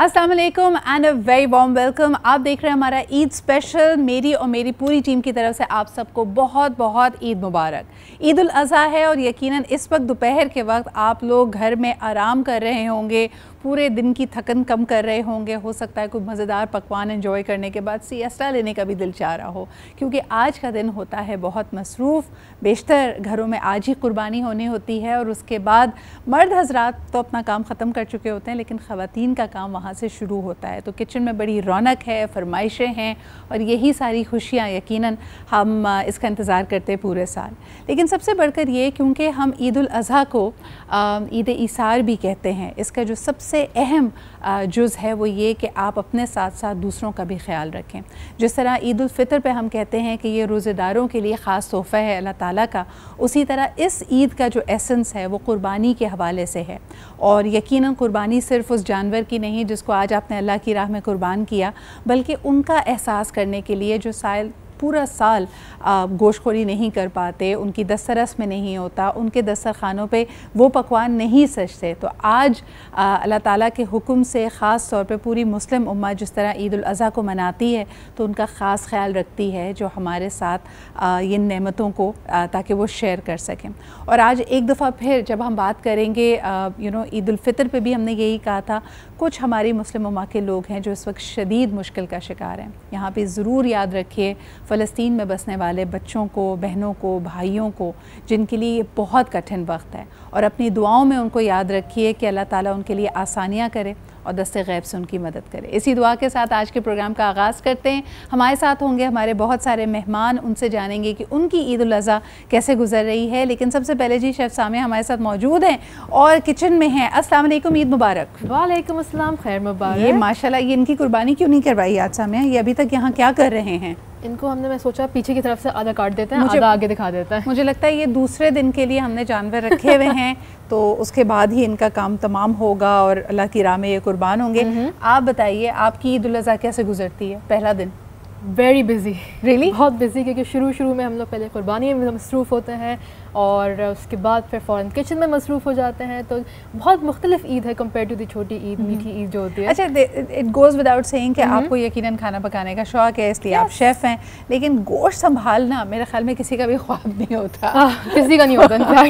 अस्सलाम वालेकुम and a very warm welcome. आप देख रहे हैं हमारा ईद स्पेशल। मेरी और मेरी पूरी टीम की तरफ से आप सबको बहुत बहुत ईद मुबारक। ईद उल अज़हा है और यकीनन इस वक्त दोपहर के वक्त आप लोग घर में आराम कर रहे होंगे, पूरे दिन की थकन कम कर रहे होंगे। हो सकता है कोई मज़ेदार पकवान एंजॉय करने के बाद सिएस्टा लेने का भी दिल चाह रहा हो, क्योंकि आज का दिन होता है बहुत मसरूफ़। बेशतर घरों में आज ही कुर्बानी होनी होती है और उसके बाद मर्द हजरात तो अपना काम ख़त्म कर चुके होते हैं, लेकिन ख़वातीन का काम वहाँ से शुरू होता है। तो किचन में बड़ी रौनक है, फरमाइशें हैं और यही सारी खुशियाँ यकीनन हम इसका इंतज़ार करते हैं पूरे साल। लेकिन सबसे बढ़कर ये, क्योंकि हम ईद उल अज़हा को ईद ईसार भी कहते हैं, इसका जो सबसे अहम जुज़ है वो ये कि आप अपने साथ साथ दूसरों का भी ख्याल रखें। जिस तरह ईद उल फ़ितर पे हम कहते हैं कि ये रोज़ेदारों के लिए ख़ास तोहफ़ा है अल्लाह ताला का, उसी तरह इस ईद का जो एसेंस है वो कुर्बानी के हवाले से है। और यकीनन कुर्बानी सिर्फ़ उस जानवर की नहीं जिसको आज आपने अल्लाह की राह में कुर्बान किया, बल्कि उनका एहसास करने के लिए जो शायद पूरा साल गोश्तखोरी नहीं कर पाते, उनकी दस्तरस में नहीं होता, उनके दस्तरखानों पे वो पकवान नहीं सजते। तो आज अल्लाह ताला के हुक्म से ख़ास तौर पे पूरी मुस्लिम उम्मा जिस तरह ईद उल अज़हा को मनाती है, तो उनका ख़ास ख्याल रखती है जो हमारे साथ इन नेमतों को ताकि वो शेयर कर सकें। और आज एक दफ़ा फिर जब हम बात करेंगे ईद उल फ़ितर पे भी हमने यही कहा था, कुछ हमारी मुस्लिम उम्मा के लोग हैं जो इस वक्त शदीद मुश्किल का शिकार हैं। यहाँ पे ज़रूर याद रखिए फ़लस्तीन में बसने वाले बच्चों को, बहनों को, भाइयों को, जिनके लिए ये बहुत कठिन वक्त है, और अपनी दुआओं में उनको याद रखिए कि अल्लाह ताला उनके लिए आसानियाँ करे और दस्ते गैब से उनकी मदद करे। इसी दुआ के साथ आज के प्रोग्राम का आगाज़ करते हैं। हमारे साथ होंगे हमारे बहुत सारे मेहमान, उनसे जानेंगे कि उनकी ईद उल अज़हा कैसे गुजर रही है। लेकिन सबसे पहले जी शेफ़ सामिया हमारे साथ मौजूद हैं और किचन में हैं। अस्सलाम वालेकुम, ईद मुबारक। वालेकुम अस्सलाम, खैर मुबारक। ये माशाल्लाह, ये इनकी कुर्बानी क्यों नहीं करवाई आज सामिया? ये अभी तक यहाँ क्या कर रहे हैं? इनको हमने, मैं सोचा पीछे की तरफ से आधा काट देते हैं, आधा आगे दिखा देता है। मुझे लगता है ये दूसरे दिन के लिए हमने जानवर रखे हुए हैं तो उसके बाद ही इनका काम तमाम होगा और अल्लाह की राह में ये कुर्बान होंगे। आप बताइए, आपकी ईद उल अज़हा कैसे गुजरती है? पहला दिन वेरी बिजी, रियली बहुत बिजी, क्योंकि शुरू में हम लोग पहले कुर्बानी में मसरूफ़ होते हैं और उसके बाद फिर फ़ौरन किचन में मसरूफ़ हो जाते हैं। तो बहुत मुख्तलिफ ईद है कंपेयर टू दी छोटी ईद, मीठी ईद जो होती है। अच्छा, इट गोज़ विदाउट सेइंग कि आपको यकीनन खाना पकाने का शौक है, इसलिए आप शेफ़ हैं, लेकिन गोश्त संभालना मेरे ख्याल में किसी का भी ख्वाब नहीं होता। किसी का नहीं होता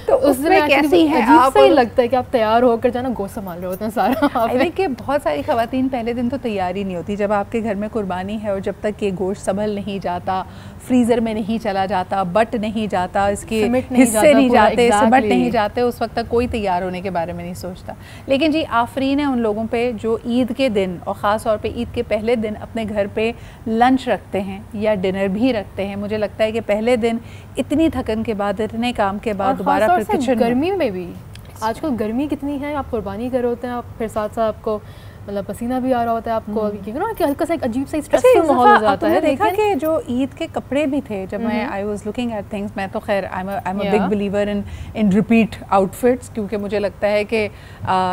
तो उसमें कैसी है आप? सही लगता है कि आप तैयार होकर जाना गोश्त संभाल रहे होते हैं सारा। देखिए, बहुत सारी ख़वातीन पहले दिन तो तैयार ही नहीं होती। जब आपके घर में कुर्बानी है और जब तक ये गोश्त संभल नहीं जाता, फ्रीज़र में नहीं चला जाता, बट नहीं जाता, इसके हिस्से नहीं जाते, सिमट नहीं जाते, उस वक्त तक कोई तैयार होने के बारे में नहीं सोचता। लेकिन जी आफरीन है उन लोगों पे जो ईद के दिन और ख़ास तौर पे ईद के पहले दिन अपने घर पे लंच रखते हैं या डिनर भी रखते हैं। मुझे लगता है कि पहले दिन इतनी थकन के बाद, इतने काम के बाद दोबारा फिर किचन, गर्मी में भी आजकल गर्मी कितनी है, आप कुर्बानी कर रहे होते हैं, आप फिर साथ साथ आपको मतलब पसीना भी आ रहा होता है आपको, कि हल्का सा एक अजीब सा स्ट्रेसफुल माहौल हो जाता है। देखा कि जो ईद के कपड़े भी थे, जब मैं I was looking at things, मैं तो खैर I am a big believer in repeat outfits, क्योंकि मुझे लगता है कि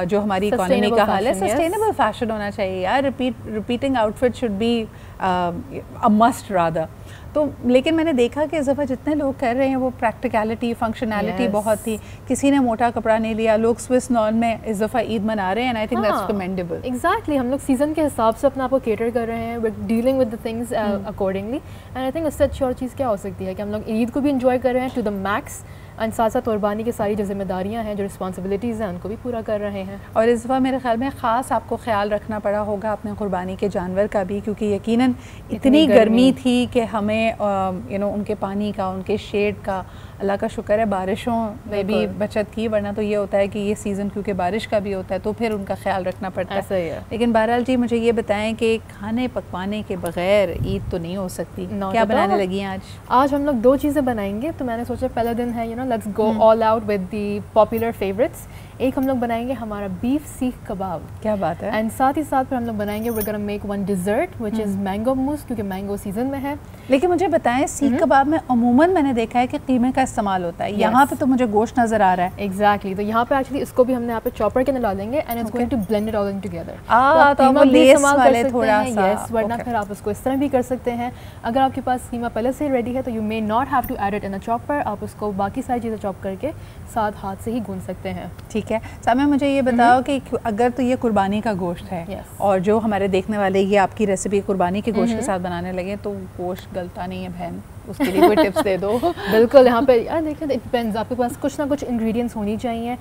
जो हमारी इकोनॉमी का हाल है, सस्टेनेबल फैशन होना चाहिए यार। Repeating outfit should be a must rather. तो लेकिन मैंने देखा कि इस दफ़ा जितने लोग कर रहे हैं वो प्रैक्टिकलिटी, फंक्शनैलिटी बहुत थी। किसी ने मोटा कपड़ा नहीं लिया, लोग स्विस नॉन में इस दफ़ा ईद मना रहे हैं, and I think that's commendable. Exactly, हम लोग सीज़न के हिसाब से अपने आप को केटर कर रहे हैं, with dealing with the things accordingly. And I think इससे अच्छी और चीज़ क्या हो सकती है कि हम लोग ईद को भी इंजॉय कर रहे हैं टू द मैक्स, एंड साथ साथ कुर्बानी की सारी जो जिम्मेदारियाँ हैं, जो रिस्पॉन्सिबिलिटीज़ हैं, उनको भी पूरा कर रहे हैं। और इस दफ़ा मेरे ख्याल में ख़ास आपको ख्याल रखना पड़ा होगा अपने कुर्बानी के जानवर का भी, क्योंकि यकीनन इतनी गर्मी थी कि हमें उनके पानी का, उनके शेड का, अल्लाह का शुक्र है बारिशों में भी बचत की, वरना तो ये होता है कि ये सीज़न क्योंकि बारिश का भी होता है तो फिर उनका ख्याल रखना पड़ता है। सही है। लेकिन बहरहाल जी, मुझे ये बताएं कि खाने पकवाने के बगैर ईद तो नहीं हो सकती। क्या बनाने लगी हैं आज? आज हम लोग दो चीज़ें बनाएंगे। तो मैंने सोचा पहला दिन है, let's go all out with the popular favourites. एक हम लोग बनाएंगे हमारा बीफ सीख कबाब। क्या बात है। एंड साथ ही साथ फिर हम लोग बनाएंगे, we're gonna make one dessert which is mango mousse, क्योंकि मैंगो सीजन में है। लेकिन मुझे बताएं, सीख कबाब में अमूमन मैंने देखा है कि कीमे का इस्तेमाल होता है, यहाँ पे तो मुझे गोश्त नजर आ रहा है। एग्जैक्टली, तो यहाँ पे एक्चुअली इसको भी हमने यहाँ पे चॉपर के अंदर डालेंगे and it's going to blend it all in together. तो वो लेस वाले थोड़ा सा, यस, वरना फिर आप उसको इस तरह भी कर सकते हैं। अगर आपके पास कीमा पहले से रेडी है तो you may not have to add it in a chopper, आप उसको बाकी सारी चीज़ें चॉप करके साथ हाथ से ही गूंद सकते हैं। ठीक है सामिया, मुझे ये बताओ कि अगर तो ये कुर्बानी का गोश्त है और जो हमारे देखने वाले ये आपकी रेसिपी कुर्बानी के गोश्त के साथ बनाने लगे तो गोश्त गलता नहीं है बहन, उसके लिए कोई टिप्स दे दो। बिल्कुल, यहाँ पे यार देखिए, इट डिपेंड्स, आपके पास कुछ ना कुछ इंग्रेडिएंट्स होनी चाहिए।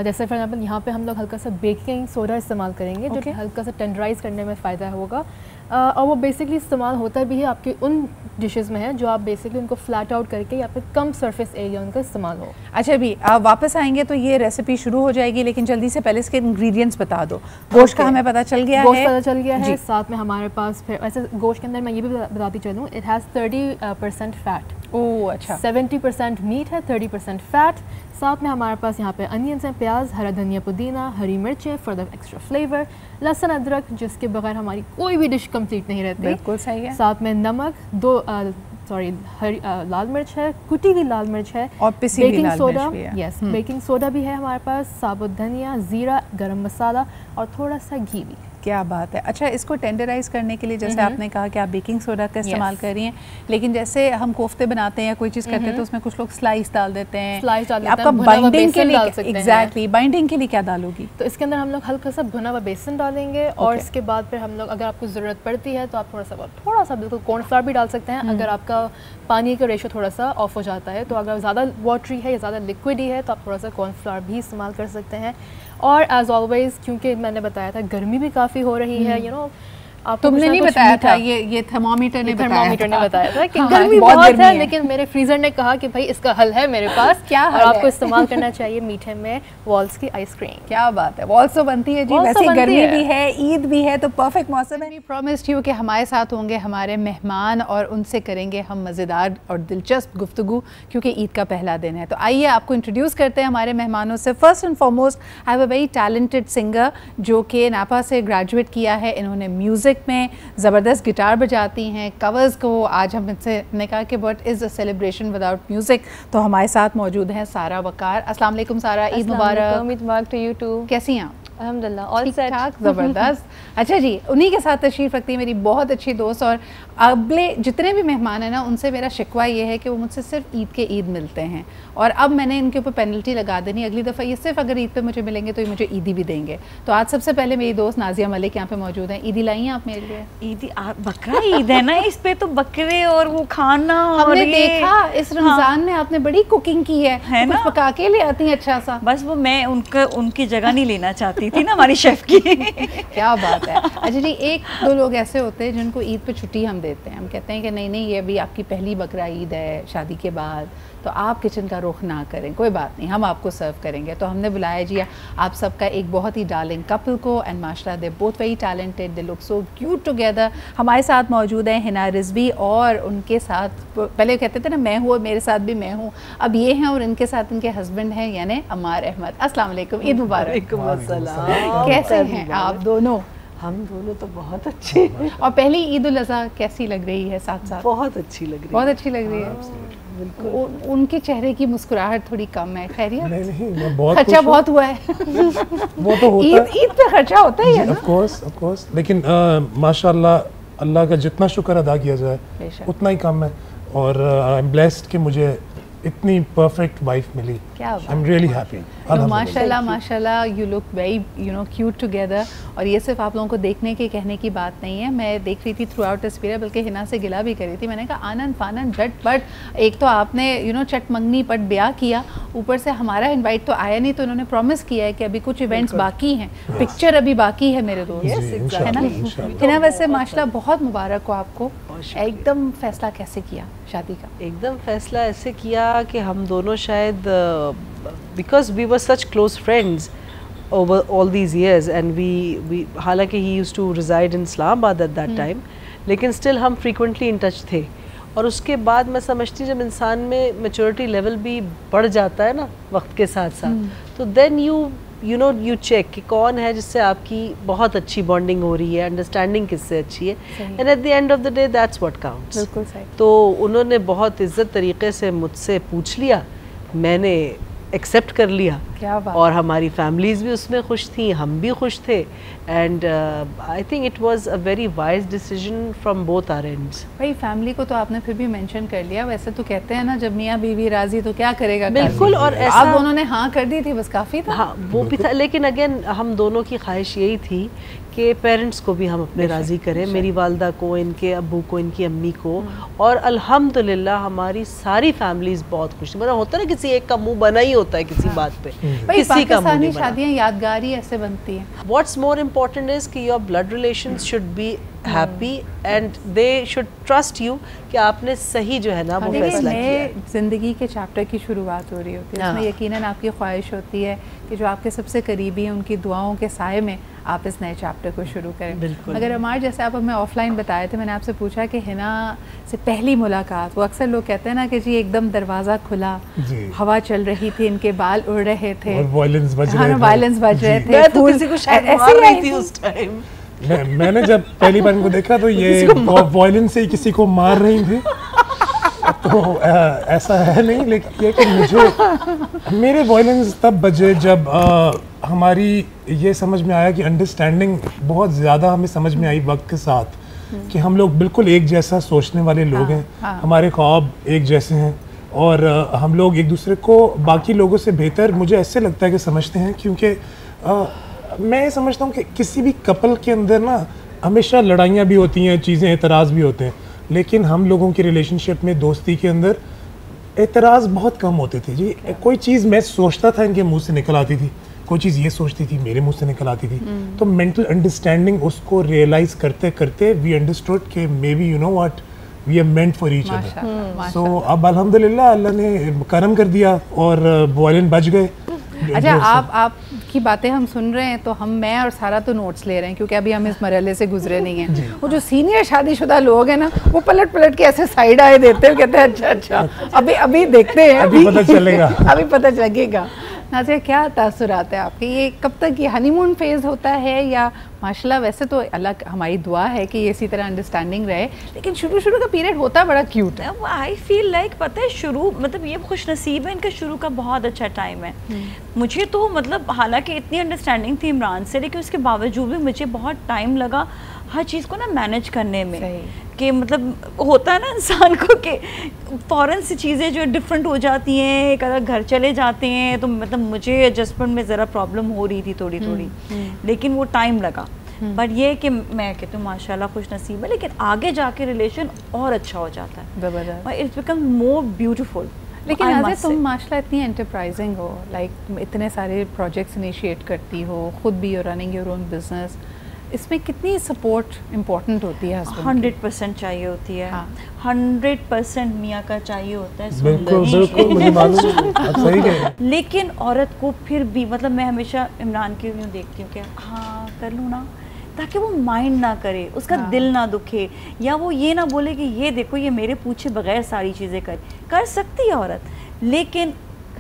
जैसे फॉर एग्जांपल यहाँ पे हम लोग हल्का सा बेकिंग सोडा इस्तेमाल करेंगे जो हल्का सा टेंडराइज करने में फ़ायदा होगा, और वो बेसिकली इस्तेमाल होता भी है आपके उन डिशेस में है जो आप बेसिकली उनको फ्लैट आउट करके या फिर कम सरफेस एरिया उनका इस्तेमाल हो। अच्छा, अभी आप वापस आएंगे तो ये रेसिपी शुरू हो जाएगी, लेकिन जल्दी से पहले इसके इंग्रेडिएंट्स बता दो। गोश्त का हमें पता चल गया है, गोश्त पता चल गया है, साथ में हमारे पास फिर ऐसे गोश्त के अंदर मैं ये भी बताती चलूँ, इट हैज़ 30% फैट। ओह अच्छा। 70% मीट है, 30% फैट। साथ में हमारे पास यहाँ पे अनियंस हैं, प्याज, हरा धनिया, पुदीना, हरी मिर्चें फॉर द एक्स्ट्रा फ्लेवर, लहसुन अदरक जिसके बगैर हमारी कोई भी डिश कंप्लीट नहीं रहती। बिल्कुल सही है। साथ में नमक, लाल मिर्च है, कुटी हुई लाल मिर्च है, और पिसी हुई बेकिंग लाल सोडा, मिर्च भी है। यस, बेकिंग सोडा भी है हमारे पास, साबुत धनिया, जीरा, गरम मसाला और थोड़ा सा घी भी। क्या बात है। अच्छा, इसको टेंडराइज करने के लिए जैसे आपने कहा कि आप बेकिंग सोडा का इस्तेमाल कर रही हैं, लेकिन जैसे हम कोफ्ते बनाते हैं या कोई चीज़ करते हैं तो उसमें कुछ लोग स्लाइस डाल देते हैं, आपका बाइंडिंग के लिए एग्जैक्टली बाइंडिंग के लिए क्या डालोगी? तो इसके अंदर हम लोग हल्का सा भुना हुआ बेसन डालेंगे और इसके बाद फिर हम लोग, अगर आपको ज़रूरत पड़ती है तो आप थोड़ा सा बिल्कुल कॉर्नफ्लावर भी डाल सकते हैं। अगर आपका पानी का रेशो थोड़ा सा ऑफ हो जाता है तो अगर ज़्यादा वाटरी है या ज़्यादा लिक्विडी है तो आप थोड़ा सा कॉर्नफ्लावर भी इस्तेमाल कर सकते हैं। और एज ऑलवेज, क्योंकि मैंने बताया था गर्मी भी काफ़ी हो रही है, यू नो, तुमने नहीं बताया था, ये थर्मोमीटर ने बताया था कि गर्मी बहुत है, लेकिन मेरे फ्रीजर ने कहा कि भाई इसका हल है मेरे पास, क्या और आपको इस्तेमाल करना चाहिए मीठे में वॉल्स की आइसक्रीम। क्या बात है, वॉल्स तो बनती है जी, वैसे गर्मी भी है, ईद भी है, तो परफेक्ट मौसम है। प्रॉमिस्ड यू कि हमारे साथ होंगे हमारे मेहमान और उनसे करेंगे हम मज़ेदार और दिलचस्प गुफ्तगू, क्योंकि ईद का पहला दिन है। तो आइए आपको इंट्रोड्यूस करते हैं हमारे मेहमानों से। First and foremost, I have a very talented singer जो कि नापा से ग्रेजुएट किया है। इन्होंने म्यूज़िक में ज़बरदस्त गिटार बजाती हैं, कवर्स को आज हम इनसे ने कहा कि what is a celebration without music. तो हमारे साथ मौजूद हैं सारा वकार। अस्सलाम वालेकुम सारा, ईद मुबारक। Eid Mubarak to you to. कैसी हैं आप? अल्हम्दुलिल्लाह, ऑल सेट, ज़बरदस्त। अच्छा जी, उन्हीं के साथ तशरीफ़ रखती है मेरी बहुत अच्छी दोस्त, और अगले जितने भी मेहमान हैं ना उनसे मेरा शिकवा ये है कि वो मुझसे सिर्फ ईद के ईद मिलते हैं, और अब मैंने इनके ऊपर पेनल्टी लगा देनी, अगली दफ़ा ये सिर्फ अगर ईद पे मुझे मिलेंगे तो ये मुझे ईदी भी देंगे। तो आज सबसे पहले मेरी दोस्त नाजिया मलिक यहाँ पे मौजूद हैं। ईदी लाई हैं आप मेरे लिए? ईदी बकरा ईद है ना, इस पे तो बकरे और वो खाना, हमने देखा इस रमज़ान में आपने बड़ी कुकिंग की है ना, कुछ पका के ले आती हैं अच्छा सा। बस वो मैं उनकी जगह नहीं लेना चाहती थी ना हमारी शेफ की। क्या बात है। अच्छा जी, एक दो लोग ऐसे होते हैं जिनको ईद पे छुट्टी हम देते हैं, हम कहते हैं कि नहीं ये अभी आपकी पहली बकरा ईद है शादी के बाद, तो आप किचन का रुख ना करें, कोई बात नहीं, हम आपको सर्व करेंगे। तो हमने बुलाया जी आप सबका एक बहुत ही डार्लिंग कपल को, एंड माशाल्लाह they both very talented, they look so cute together. हमारे साथ मौजूद हैं हिना रिजवी, और उनके साथ पहले कहते थे ना मैं हूँ और मेरे साथ भी मैं हूँ, अब ये हैं, और इनके साथ इनके हस्बैंड हैं यानी अमार अहमद। अस्सलाम वालेकुम, ईद मुबारक। कैसे हैं आप दोनों? हम दोनों तो बहुत अच्छे हैं। और पहली ईद उल अज़हा कैसी लग रही है? साथ साथ बहुत अच्छी लग रही है, बहुत अच्छी लग रही है। उनके चेहरे की मुस्कुराहट थोड़ी कम है, खैरियत? नहीं, मैं बहुत खर्चा बहुत हुआ है। वो तो होता है, ईद पे खर्चा होता ही है ना, ऑफ कोर्स, लेकिन माशाल्लाह अल्लाह का जितना शुक्र अदा किया जाए उतना ही कम है, और आई एम ब्लेस्ड कि मुझे इतनी परफेक्ट वाइफ मिली। क्या बात, आई एम रियली हैप्पी। माशाल्लाह माशाल्लाह, you look very cute together. और ये सिर्फ आप लोगों को देखने के कहने की बात नहीं है, मैं देख रही थी थ्रू आउट दिस पीरियड, बल्कि हिना से गिला भी करी थी, मैंने कहा आनंद फानंद झटपट, एक तो आपने चट मंगनी पट ब्याह किया, ऊपर से हमारा इनवाइट तो आया नहीं, तो उन्होंने प्रॉमिस किया है कि अभी कुछ इवेंट्स बाकी हैं, पिक्चर अभी बाकी है मेरे दोस्त, है ना हिना? वैसे माशाल्लाह बहुत मुबारक हो आपको। एकदम फैसला कैसे किया शादी का? एकदम फैसला ऐसे किया कि हम दोनों शायद because we were such close friends over all these years, and we हालांकि he used to reside in Islamabad at that time, लेकिन स्टिल हम फ्रीक्वेंटली इन टच थे। और उसके बाद मैं समझती जब इंसान में मैच्योरिटी लेवल भी बढ़ जाता है ना वक्त के साथ साथ, तो then you you know you check कि कौन है जिससे आपकी बहुत अच्छी बॉन्डिंग हो रही है, अंडरस्टैंडिंग किससे अच्छी है, and at the end of the day that's what counts. बिल्कुल सही। तो उन्होंने बहुत इज्जत तरीके से मुझसे पूछ लिया, मैंने एक्सेप्ट कर लिया, क्या बात। और हमारी फैमिलीज भी उसमें खुश थी, हम भी खुश थे, and I think it was a very wise decision from both our ends. भाई फैमिली को तो आपने फिर भी मेंशन कर लिया, वैसे तो कहते हैं ना जब मियाँ बीवी राजी तो क्या करेगा बिल्कुल, और ऐसा आप दोनों ने हाँ कर दी थी, बस काफ़ी था। हाँ वो भी था, लेकिन अगेन हम दोनों की ख्वाहिश यही थी कि पेरेंट्स को भी हम अपने राज़ी करें, मेरी वालदा को, इनके अब्बू को, इनकी अम्मी को, और अल्हम्दुलिल्लाह हमारी सारी फैमिलीज बहुत खुश थी। मतलब होता है ना किसी एक का मुंह बना ही होता है किसी बात पे, भाई किसी का मुंह पाकिस्तानी नहीं बना। शादियाँ यादगार ही ऐसे बनती हैं। What's more important is कि your blood relations should be happy and they should trust you कि आपने सही जो है ना वो देखिए, फैसला किया है। नए ज़िंदगी के चैप्टर की शुरुआत हो रही होती है, उसमें यकीनन आपकी ख्वाहिश होती है कि जो आपके सबसे करीबी हैं उनकी दुआओं के साए में आप इस नए चैप्टर को शुरू करें। बिल्कुल। अगर हमारे जैसे आप हमें ऑफलाइन बताए थे, मैंने आपसे पूछा कि हिना से पहली मुलाकात, वो अक्सर लोग कहते हैं ना कि जी एकदम दरवाज़ा खुला, जी। हवा चल रही थी, इनके बाल उड़ रहे थे, और वायलिन्स बज रहे थे। वायलेंस बज रहे जी। थे, मैं तो फूल- किसी को शायद ऐसे मार ही रही आई थी थी। उस टाइम। मैंने जब पहली बार इनको देखा तो ये वायलिन से ही किसी को मार रही थी, तो ऐसा है नहीं, लेकिन ये कि मुझे मेरे वायलिन्स तब बजे जब हमारी ये समझ में आया कि अंडरस्टैंडिंग बहुत ज़्यादा हमें समझ में आई वक्त के साथ, कि हम लोग बिल्कुल एक जैसा सोचने वाले लोग हैं, हमारे ख्वाब एक जैसे हैं, और हम लोग एक दूसरे को बाकी लोगों से बेहतर मुझे ऐसे लगता है कि समझते हैं, क्योंकि मैं ये समझता हूँ कि किसी भी कपल के अंदर ना हमेशा लड़ाइयाँ भी होती हैं, चीज़ें एतराज़ भी होते हैं, लेकिन हम लोगों की रिलेशनशिप में, दोस्ती के अंदर एतराज़ बहुत कम होते थे जी। कोई चीज़ मैं सोचता था इनके मुंह से निकल आती थी, कोई चीज़ ये सोचती थी मेरे मुंह से निकल आती थी, तो मेंटल अंडरस्टैंडिंग उसको रियलाइज करते करते वी अंडरस्टूड कि may be you know what we are meant for each other. So अब अल्हम्दुलिल्लाह अल्लाह ने करम कर दिया और वायलिन बज गए। अच्छा, आपकी बातें हम सुन रहे हैं तो मैं और सारा तो नोट्स ले रहे हैं, क्योंकि अभी हम इस मरहले से गुजरे नहीं हैं। वो जो सीनियर शादीशुदा लोग हैं ना, वो पलट पलट के ऐसे साइड आए देते हैं, कहते हैं अच्छा अभी देखते हैं, अभी पता चलेगा। अभी पता लगेगा। नाज़िया, क्या तासुरात है आपके? ये कब तक ये हनीमून फेज होता है, या माशाल्लाह वैसे तो अल्लाह हमारी दुआ है कि ये इसी तरह अंडरस्टैंडिंग रहे, लेकिन शुरू का पीरियड होता बड़ा क्यूट है। आई फील लाइक पता है शुरू मतलब ये खुश नसीब है, इनका शुरू का बहुत अच्छा टाइम है। मुझे तो मतलब हालांकि इतनी अंडरस्टैंडिंग थी इमरान से, लेकिन उसके बावजूद भी मुझे बहुत टाइम लगा हर चीज़ को ना मैनेज करने में, कि मतलब होता है ना इंसान को कि फ़ौरन से चीज़ें जो डिफरेंट हो जाती हैं, एक अगर घर चले जाते हैं तो मतलब मुझे एडजस्टमेंट में ज़रा प्रॉब्लम हो रही थी थोड़ी थोड़ी, लेकिन वो टाइम लगा। बट ये कि मैं कहती हूँ माशाल्लाह खुश नसीब है, लेकिन आगे जाके रिलेशन और अच्छा हो जाता है, ज़बरदस्त। It's become more beautiful. लेकिन नाज़िया, तुम माशाल्लाह इतनी एंटरप्राइजिंग हो, लाइक इतने सारे प्रोजेक्ट्स इनिशिएट करती हो, खुद भी हो रनिंग योर ओन बिजनेस, इसमें कितनी सपोर्ट इम्पोर्टेंट होती है? 100% चाहिए होती है। 100% मियाँ का चाहिए होता है। बिल्कुल बिल्कुल, मुझे मालूम है, आप सही कह रहे हैं। लेकिन औरत को फिर भी मतलब मैं हमेशा इमरान की यूँ देखती हूँ कि हाँ कर लूँ ना, ताकि वो माइंड ना करे, उसका दिल ना दुखे, या वो ये ना बोले कि ये देखो ये मेरे पूछे बगैर सारी चीज़ें कर सकती है औरत, लेकिन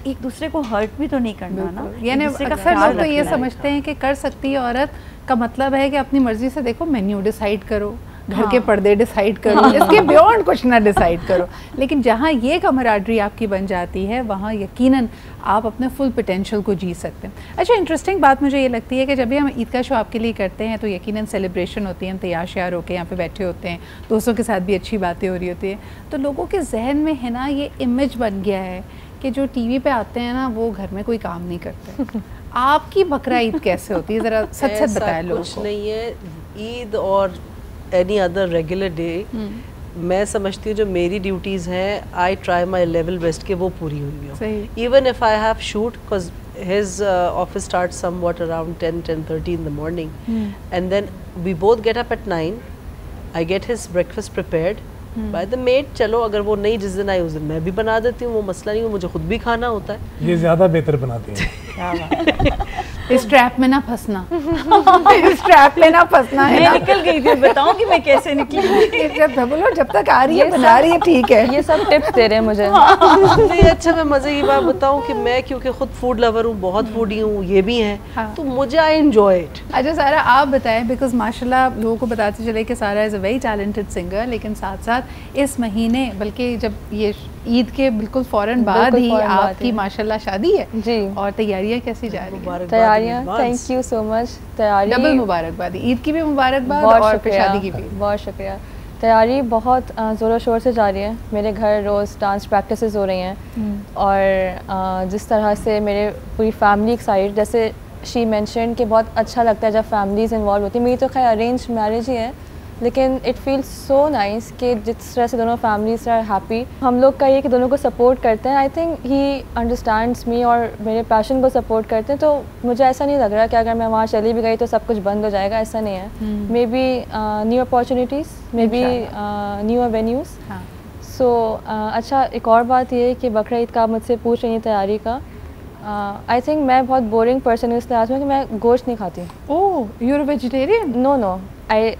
एक दूसरे को हर्ट भी तो नहीं करना ना। यानी अक्सर लोग तो ये समझते हैं कि कर सकती है औरत का मतलब है कि अपनी मर्जी से देखो मेन्यू डिसाइड करो, घर के पर्दे डिसाइड करो, इसके बियॉन्ड कुछ ना डिसाइड करो। लेकिन जहाँ ये कमराडरी आपकी बन जाती है, वहाँ यकीनन आप अपने फुल पोटेंशियल को जी सकते हैं। अच्छा, इंटरेस्टिंग बात मुझे ये लगती है कि जब भी हम ईद का शो आपके लिए करते हैं तो यकीनन सेलिब्रेशन होती है, हम तैयार श्यार होकर यहाँ पे बैठे होते हैं, दोस्तों के साथ भी अच्छी बातें हो रही होती है, तो लोगों के जहन में है ना ये इमेज बन गया है कि जो टीवी पे आते हैं ना वो घर में कोई काम नहीं करते। आपकी बकरा ईद कैसे होती है, ज़रा सच सच बताएं लोगों को। कुछ नहीं है, ईद और एनी अदर रेगुलर डे मैं समझती हूँ जो मेरी ड्यूटीज़ हैं, I try my level best कि वो पूरी हुई हो। Even if I have shoot, because his office starts somewhat around 10:30 in the morning, and then we both get up at 9. I get his breakfast prepared by the maid. चलो अगर वो नहीं जिस दिन आई उस दिन मैं भी बना देती हूँ, वो मसला नहीं है, मुझे खुद भी खाना होता है। ये ज़्यादा बेहतर बनाती हैं। इस ट्रैप में ना फंसना इस ट्रैप में ना फंसना है मैं ना। निकल गई थी, बताऊं कि मैं कैसे निकली। बोलो जब तक आ रही है बना रही है ठीक है। ये सब टिप्स दे रहे हैं मुझे। नहीं अच्छा, मैं मजे की बात बताऊं कि मैं क्योंकि खुद फूड लवर हूँ, बहुत फूडी हूँ, ये भी हैं, हाँ। तो मुझे आई एंजॉय इट। अच्छा सारा आप बताएं, बिकॉज माशाल्लाह लोगों को बताते चले कि सारा is a very talented singer, लेकिन साथ साथ इस महीने बल्कि जब ये ईद के बिल्कुल फ़ौरन बाद ही आपकी माशाल्लाह शादी है जी, और तैयारियां कैसी जा रही हैं? तैयारियां, थैंक यू सो मच। तैयारी डबल मुबारकबाद, ईद की भी मुबारकबाद बहुत और फिर शुक्रिया, शादी की भी। बहुत शुक्रिया। तैयारी बहुत ज़ोरों शोर से जा रही है। मेरे घर रोज़ डांस प्रैक्टिसेस हो रही हैं और जिस तरह से मेरे पूरी फैमिली एक्साइटेड, जैसे शी मेंशन कि बहुत अच्छा लगता है जब फैमिलीज इन्वॉल्व होती है। मेरी तो खैर अरेंज मैरिज ही है, लेकिन इट फील्स सो नाइस कि जिस तरह से दोनों फैमिलीज आर हैप्पी। हम लोग का ये कि दोनों को सपोर्ट करते हैं। आई थिंक ही अंडरस्टैंड्स मी और मेरे पैशन को सपोर्ट करते हैं, तो मुझे ऐसा नहीं लग रहा कि अगर मैं वहाँ चली भी गई तो सब कुछ बंद हो जाएगा, ऐसा नहीं है। May be new opportunities, may be new venues. So अच्छा, एक और बात ये है कि बकरा ईद का आप मुझसे पूछ रही हैं तैयारी का। आई थिंक मैं बहुत बोरिंग पर्सन हूँ इस लिहाज में कि मैं गोश्त नहीं खाती। Oh, you are vegetarian? No no, I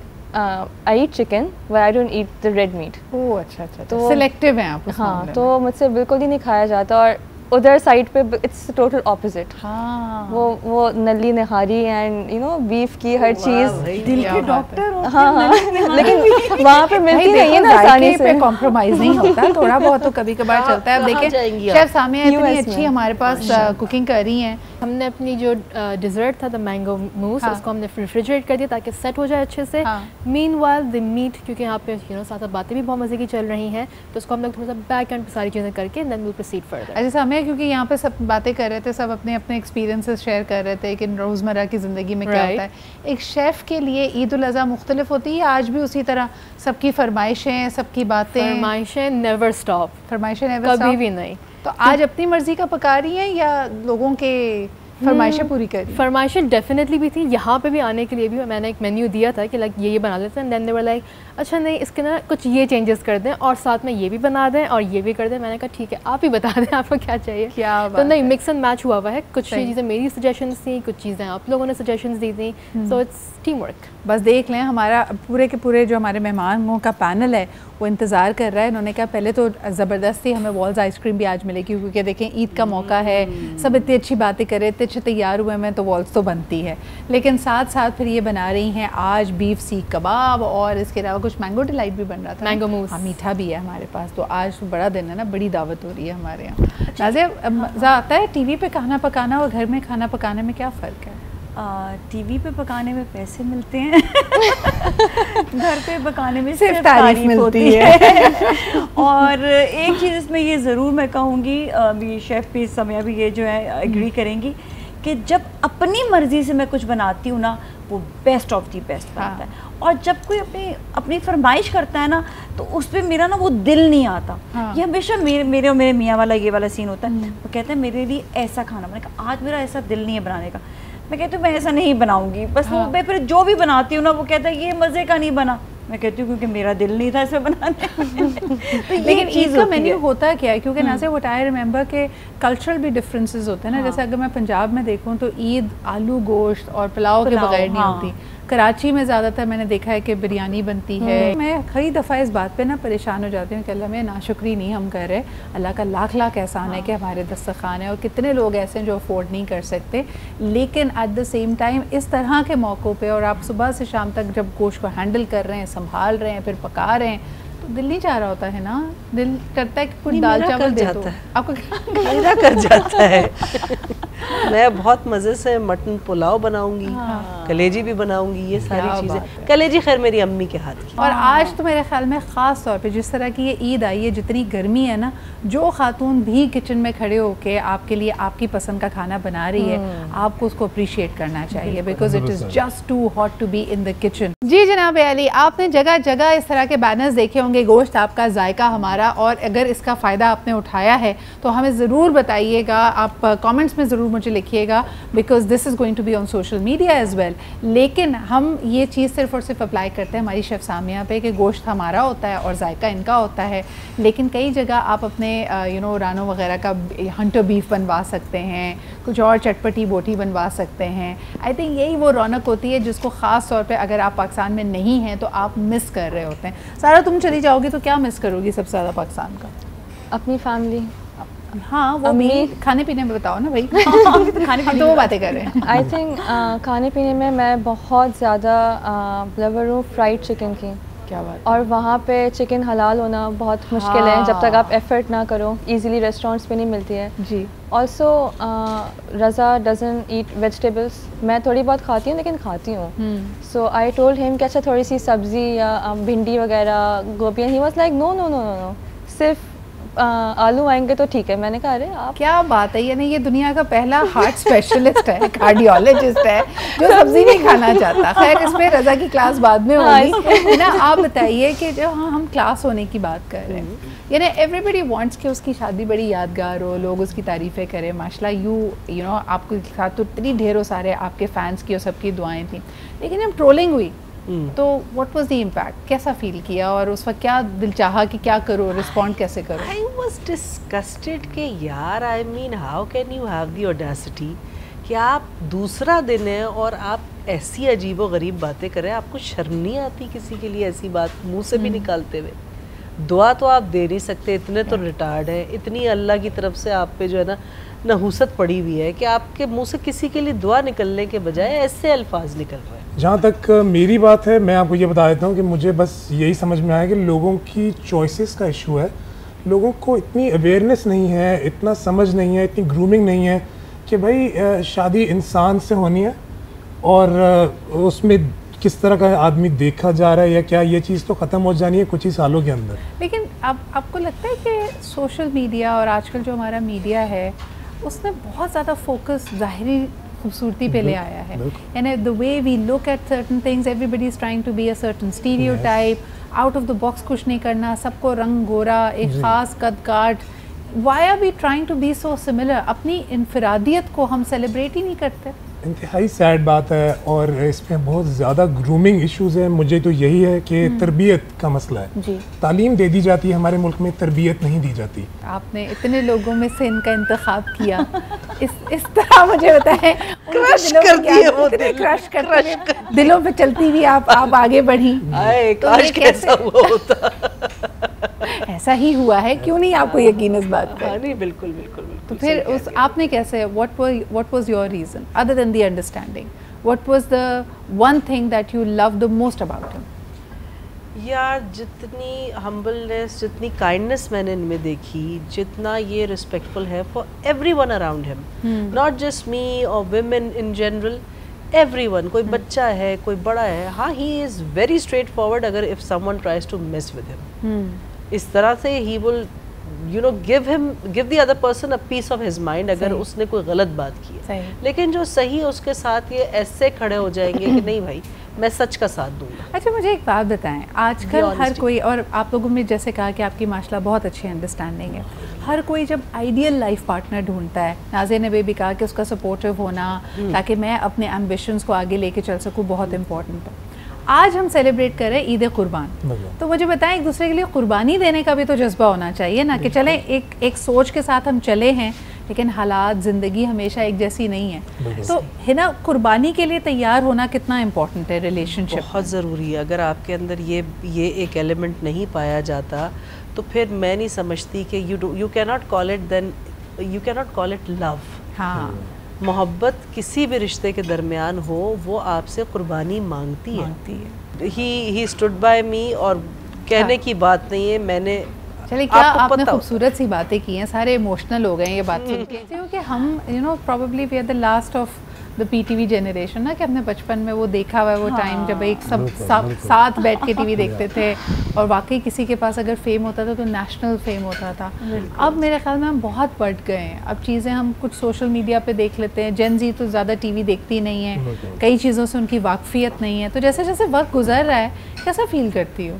eat chicken but I don't eat the red meat. Oh अच्छा अच्छा, तो सिलेक्टिव हैं आप उस हाँ, मामले में। तो मुझसे बिल्कुल ही नहीं खाया जाता। और उधर साइड पे इट्स टोटल ऑपोजिट। हाँ, वो नली नहारी एंड यू नो बीफ की हर चीज़। दिल के डॉक्टर हो। हाँ हाँ, लेकिन वहाँ पे मिलती नहीं है ना आसानी से। पे कॉम्प्रोमाइज नहीं होता, थोड़ा बहुत तो कभी कभार चलता है। अब कहाँ देखिए जाएंगी आप? शेफ सामिया इतनी US अच्छी में। हमारे पास कुकिंग कर रही हैं। हमने अपनी जो डिज़र्ट था द मैंगो मूस, हाँ। उसको हमने रेफ्रिजरेट कर दिया ताकि सेट हो जाए अच्छे से। हाँ। मीनवाइल द मीट, क्योंकि यहाँ पे यू नो साथ साथ बातें भी बहुत मज़े की चल रही हैं, तो उसको हम लोग थोड़ा सा बैक एंड पे सारी चीज़ें करके देन विल प्रोसीड फर्दर। अच्छा सामिया, क्योंकि यहाँ पे सब बातें कर रहे थे, सब अपने अपने एक्सपीरियंसेस शेयर कर रहे थे कि रोज़मर्रा की ज़िंदगी में क्या होता है। एक शेफ़ के लिए ईद उल अज़हा मुख्तलिफ होती है, आज भी उसी तरह सबकी फरमाइशें, सबकी बातें? फरमाइशें नेवर स्टॉप, फरमाइशें never कभी stop? भी नहीं। तो आज अपनी मर्जी का पका रही हैं या लोगों के फरमाइशें पूरी कर रही हैं? फरमाइशें डेफिनेटली भी थी। यहाँ पे भी आने के लिए भी मैंने एक मेन्यू दिया था कि लाइक ये बना लेते हैं, देन दे वर लाइक अच्छा नहीं इसके ना कुछ ये चेंजेस कर दें और साथ में ये भी बना दें और ये भी कर दें। मैंने कहा ठीक है, आप ही बता दें आपको क्या चाहिए। क्या तो बात नहीं, है। मिक्स एंड मैच हुआ हुआ है। कुछ सही। चीज़ें मेरी सजेशंस थी, कुछ चीज़ें आप लोगों ने सजेशंस दी थी, सो इट्स टीम वर्क। बस देख लें, हमारा पूरे के पूरे जो हमारे मेहमानों का पैनल है वो इंतज़ार कर रहा है। इन्होंने कहा पहले तो ज़बरदस्ती हमें वॉल्स आइसक्रीम भी आज मिलेगी, क्योंकि देखें ईद का मौका है, सब इतनी अच्छी बातें करें, इतने अच्छे तैयार हुए हैं, तो वॉल्स तो बनती है। लेकिन साथ साथ फिर ये बना रही हैं आज बीफ सीख कबाब और इसके अलावा कुछ मैंगो डिलाइट भी बन रहा था। मैंगो मूस। हाँ, मीठा भी है हमारे पास। तो आज तो बड़ा दिन है ना, बड़ी दावत हो रही है हमारे यहाँ। नाज़िया, मज़ा आता है टीवी पे खाना पकाना और घर में खाना पकाने में क्या फ़र्क है? टीवी पे पकाने में पैसे मिलते हैं घर पे पकाने में सिर्फ तारीफ मिलती है। और एक चीज़ इसमें ये ज़रूर मैं कहूँगी, अभी शेफ़ भी समय भी ये जो है एग्री करेंगी कि जब अपनी मर्ज़ी से मैं कुछ बनाती हूँ ना, वो बेस्ट ऑफ दी बेस्ट बनता है। और जब कोई अपनी फरमाइश करता है ना, तो उस पर मेरा ना वो दिल नहीं आता। ये हमेशा मेरे और मेरे मियाँ वाला ये वाला सीन होता है। वो कहते हैं मेरे लिए ऐसा खाना, मैंने कहा आज मेरा ऐसा दिल नहीं है बनाने का। मैं कहती हूँ मैं ऐसा नहीं बनाऊंगी, बस वो मैं फिर जो भी बनाती हूँ ना, वो कहता है ये मज़े का नहीं बना। मैं कहती हूँ क्योंकि मेरा दिल नहीं था इसमें बनाने तो लेकिन ईद का मेन्यू होता क्या है? क्योंकि ना से वो आई रिमेंबर के कल्चरल भी डिफरेंसेस होते हैं ना। जैसे अगर मैं पंजाब में देखूँ तो ईद आलू गोश्त और पुलाव के बगैर नहीं होती। कराची में ज़्यादातर मैंने देखा है कि बिरयानी बनती है। मैं कई दफ़ा इस बात पे ना परेशान हो जाती हूँ कि अल्लाह में नाशुक्री नहीं हम कर रहे। अल्लाह का लाख लाख एहसान है कि हमारे दस्तरखान है, और कितने लोग ऐसे हैं जो अफोर्ड नहीं कर सकते। लेकिन एट द सेम टाइम इस तरह के मौक़ों पे, और आप सुबह से शाम तक जब गोश्त को हैंडल कर रहे हैं, संभाल रहे हैं, फिर पका रहे हैं, तो दिल नहीं चाह रहा होता है ना? दिल करता है कि कुछ दाल चावल दे दो। आपको मेरा कर जाता है मैं बहुत मज़े से मटन पुलाव बनाऊंगी, कलेजी भी बनाऊंगी, ये सारी चीज़ें। कलेजी खैर मेरी अम्मी के हाथ की। और आज तो मेरे ख्याल में ख़ास तौर पे जिस तरह की ये ईद आई है, जितनी गर्मी है ना, जो खातून भी किचन में खड़े होके आपके लिए आपकी पसंद का खाना बना रही है, आपको उसको अप्रिशिएट करना चाहिए, because it is just too hot to be in the kitchen. जी जनाब अली, आपने जगह जगह इस तरह के बैनर्स देखे होंगे, गोश्त आपका, जायका हमारा, और अगर इसका फ़ायदा आपने उठाया है तो हमें ज़रूर बताइएगा, आप कमेंट्स में ज़रूर मुझे लिखिएगा, because this is going to be on social media as well. लेकिन हम ये चीज़ सिर्फ और सिर्फ अप्लाई करते हैं हमारी शेफ़ सामिया पे कि गोश्त हमारा होता है और जायका इनका होता है, लेकिन कई जगह आप अपने रानो वगैरह का हंटर बीफ बनवा सकते हैं, कुछ और चटपटी बोटी बनवा सकते हैं। आई थिंक यही वो रौनक होती है जिसको ख़ास तौर पे अगर आप पाकिस्तान में नहीं हैं तो आप मिस कर रहे होते हैं। सारा तुम चली जाओगी तो क्या मिस करोगी सबसे ज़्यादा पाकिस्तान का? अपनी फैमिली। हाँ वो भी खाने पीने में बताओ ना भाई। खाने पीने तो वो बातें कर रहे हैं। आई थिंक खाने पीने में मैं बहुत ज़्यादा लवर हूँ फ्राइड चिकन की। क्या बात। और वहाँ पे चिकन हलाल होना बहुत मुश्किल है जब तक आप एफर्ट ना करो, इजीली रेस्टोरेंट्स पे नहीं मिलती है जी। Also Raza doesn't eat vegetables, मैं थोड़ी बहुत खाती हूँ लेकिन खाती हूँ। सो आई टोल्ड हिम कि अच्छा थोड़ी सी सब्ज़ी या भिंडी वगैरह गोभी, he was like no no no no no, सिर्फ आलू आएंगे तो ठीक है। मैंने कहा अरे आप क्या बात है, यानी ये दुनिया का पहला हार्ट स्पेशलिस्ट है, कार्डियोलॉजिस्ट है जो सब्जी नहीं खाना चाहता। खैर इस पे रज़ा की क्लास बाद में होगी ना। आप बताइए कि जो हम क्लास होने की बात कर रहे हैं, यानी एवरीबडी वांट्स कि उसकी शादी बड़ी यादगार हो, लोग उसकी तारीफ़ें करें, माशाल्लाह यू नो आपके साथ तो इतनी ढेरों सारे आपके फैंस की और सबकी दुआएं थी, लेकिन जब ट्रोलिंग हुई तो व्हाट वाज द इम्पैक्ट, कैसा फील किया और उस वक्त क्या दिल चाहा कि क्या करो, रिस्पॉन्ड कैसे करो? आई वाज डिस्गस्टेड कि यार, I mean how can you have the audacity कि आप दूसरा दिन है और आप ऐसी अजीबो गरीब बातें करें, आपको शर्म नहीं आती किसी के लिए ऐसी बात मुंह से भी निकालते हुए? दुआ तो आप दे नहीं सकते, इतने तो रिटार्ड है, इतनी अल्लाह की तरफ से आप पे जो है ना नहूसत पड़ी हुई है कि आपके मुंह से किसी के लिए दुआ निकलने के बजाय ऐसे अल्फाज निकल रहे हैं। जहाँ तक मेरी बात है, मैं आपको ये बता देता हूँ कि मुझे बस यही समझ में आया कि लोगों की चॉइसेस का इशू है। लोगों को इतनी अवेयरनेस नहीं है, इतना समझ नहीं है, इतनी ग्रूमिंग नहीं है कि भाई शादी इंसान से होनी है और उसमें किस तरह का आदमी देखा जा रहा है या क्या, ये चीज़ तो ख़त्म हो जानी है कुछ ही सालों के अंदर। लेकिन अब आपको लगता है कि सोशल मीडिया और आजकल जो हमारा मीडिया है उसने बहुत ज़्यादा फोकस ज़ाहिरी खूबसूरती पे ले आया है, यानी the way we look at certain things, everybody is trying to be a certain stereotype, out of the box कुछ नहीं करना, सबको रंग गोरा, एक ख़ास कद काट। Why are we trying to be so similar? अपनी इनफरादियत को हम सेलिब्रेट ही नहीं करते। इंतहाई सैड बात है और इसमें बहुत ज़्यादा ग्रूमिंग इश्यूज़ हैं। मुझे तो यही है कि तरबियत का मसला है जी। तालीम दे दी जाती है, हमारे मुल्क में तरबियत नहीं दी जाती। आपने इतने लोगों में से इनका इंतखाब किया, इस तरह मुझे बताएं, क्रश करती है वो दिल, क्रश करते हैं दिलों पे चलती हुई आप आगे बढ़ी। काश कैसा हुआ होता। ऐसा ही हुआ है, क्यों नहीं आपको यकीन इस बात का? नहीं बिल्कुल बिल्कुल बिल्कुल। तो फिर उस आपने कैसे, what was your reason other than the understanding, what was the one thing that you loved the most about him? यार जितनी हम्बलनेस, जितनी काइंडनेस मैंने इनमें देखी, जितना ये रिस्पेक्टफुल है for everyone around him, not just me और वुमेन इन जनरल, एवरीवन। कोई बच्चा है, कोई बड़ा है, हाँ he is very straight forward. अगर if someone tries to mess with him इस तरह से, he will you know give the other person a piece of his mind अगर उसने कोई गलत बात की है। लेकिन जो सही है उसके साथ ये ऐसे खड़े हो जाएंगे कि नहीं भाई मैं सच का साथ दूंगा। अच्छा मुझे एक बात बताएं, आजकल हर कोई, और आप लोगों में जैसे कहा कि आपकी माशाल्लाह बहुत अच्छी अंडरस्टैंडिंग है, हर कोई जब आइडियल लाइफ पार्टनर ढूंढता है, नाज़िया ने भी कहा कि उसका सपोर्टिव होना ताकि मैं अपने एम्बिशंस को आगे लेके चल सकूँ बहुत इंपॉर्टेंट है। आज हम सेलिब्रेट करें ईद कुर्बान, तो मुझे बताएं एक दूसरे के लिए कुर्बानी देने का भी तो जज्बा होना चाहिए ना, कि चलें एक सोच के साथ हम चले हैं, लेकिन हालात ज़िंदगी हमेशा एक जैसी नहीं है। तो है ना, कुर्बानी के लिए तैयार होना कितना इम्पोर्टेंट है रिलेशनशिप? बहुत ज़रूरी है। अगर आपके अंदर ये एक एलिमेंट नहीं पाया जाता तो फिर मैं नहीं समझती कि you can not call it then, you can not call it love. हाँ, मोहब्बत किसी भी रिश्ते के दरमियान हो वो आपसे कुर्बानी मांगती है। ही स्टूड बाय मी, और कहने की बात नहीं है, मैंने चलिए क्या आपने खूबसूरत सी बातें की हैं, सारे इमोशनल हो गए हैं ये बात सुन के, क्योंकि हम you know probably we are the last of the PTV generation ना, कि हमने बचपन में वो देखा हुआ है वो टाइम जब एक सब साथ बैठ के टीवी देखते थे, और वाकई किसी के पास अगर फेम होता था तो नेशनल फेम होता था। अब मेरे ख्याल में हम बहुत बढ़ गए हैं, अब चीज़ें हम कुछ सोशल मीडिया पे देख लेते हैं। जेन जी तो ज़्यादा टीवी देखती नहीं है, कई चीज़ों से उनकी वाकफियत नहीं है। तो जैसे जैसे वक्त गुजर रहा है, कैसा फील करती हो?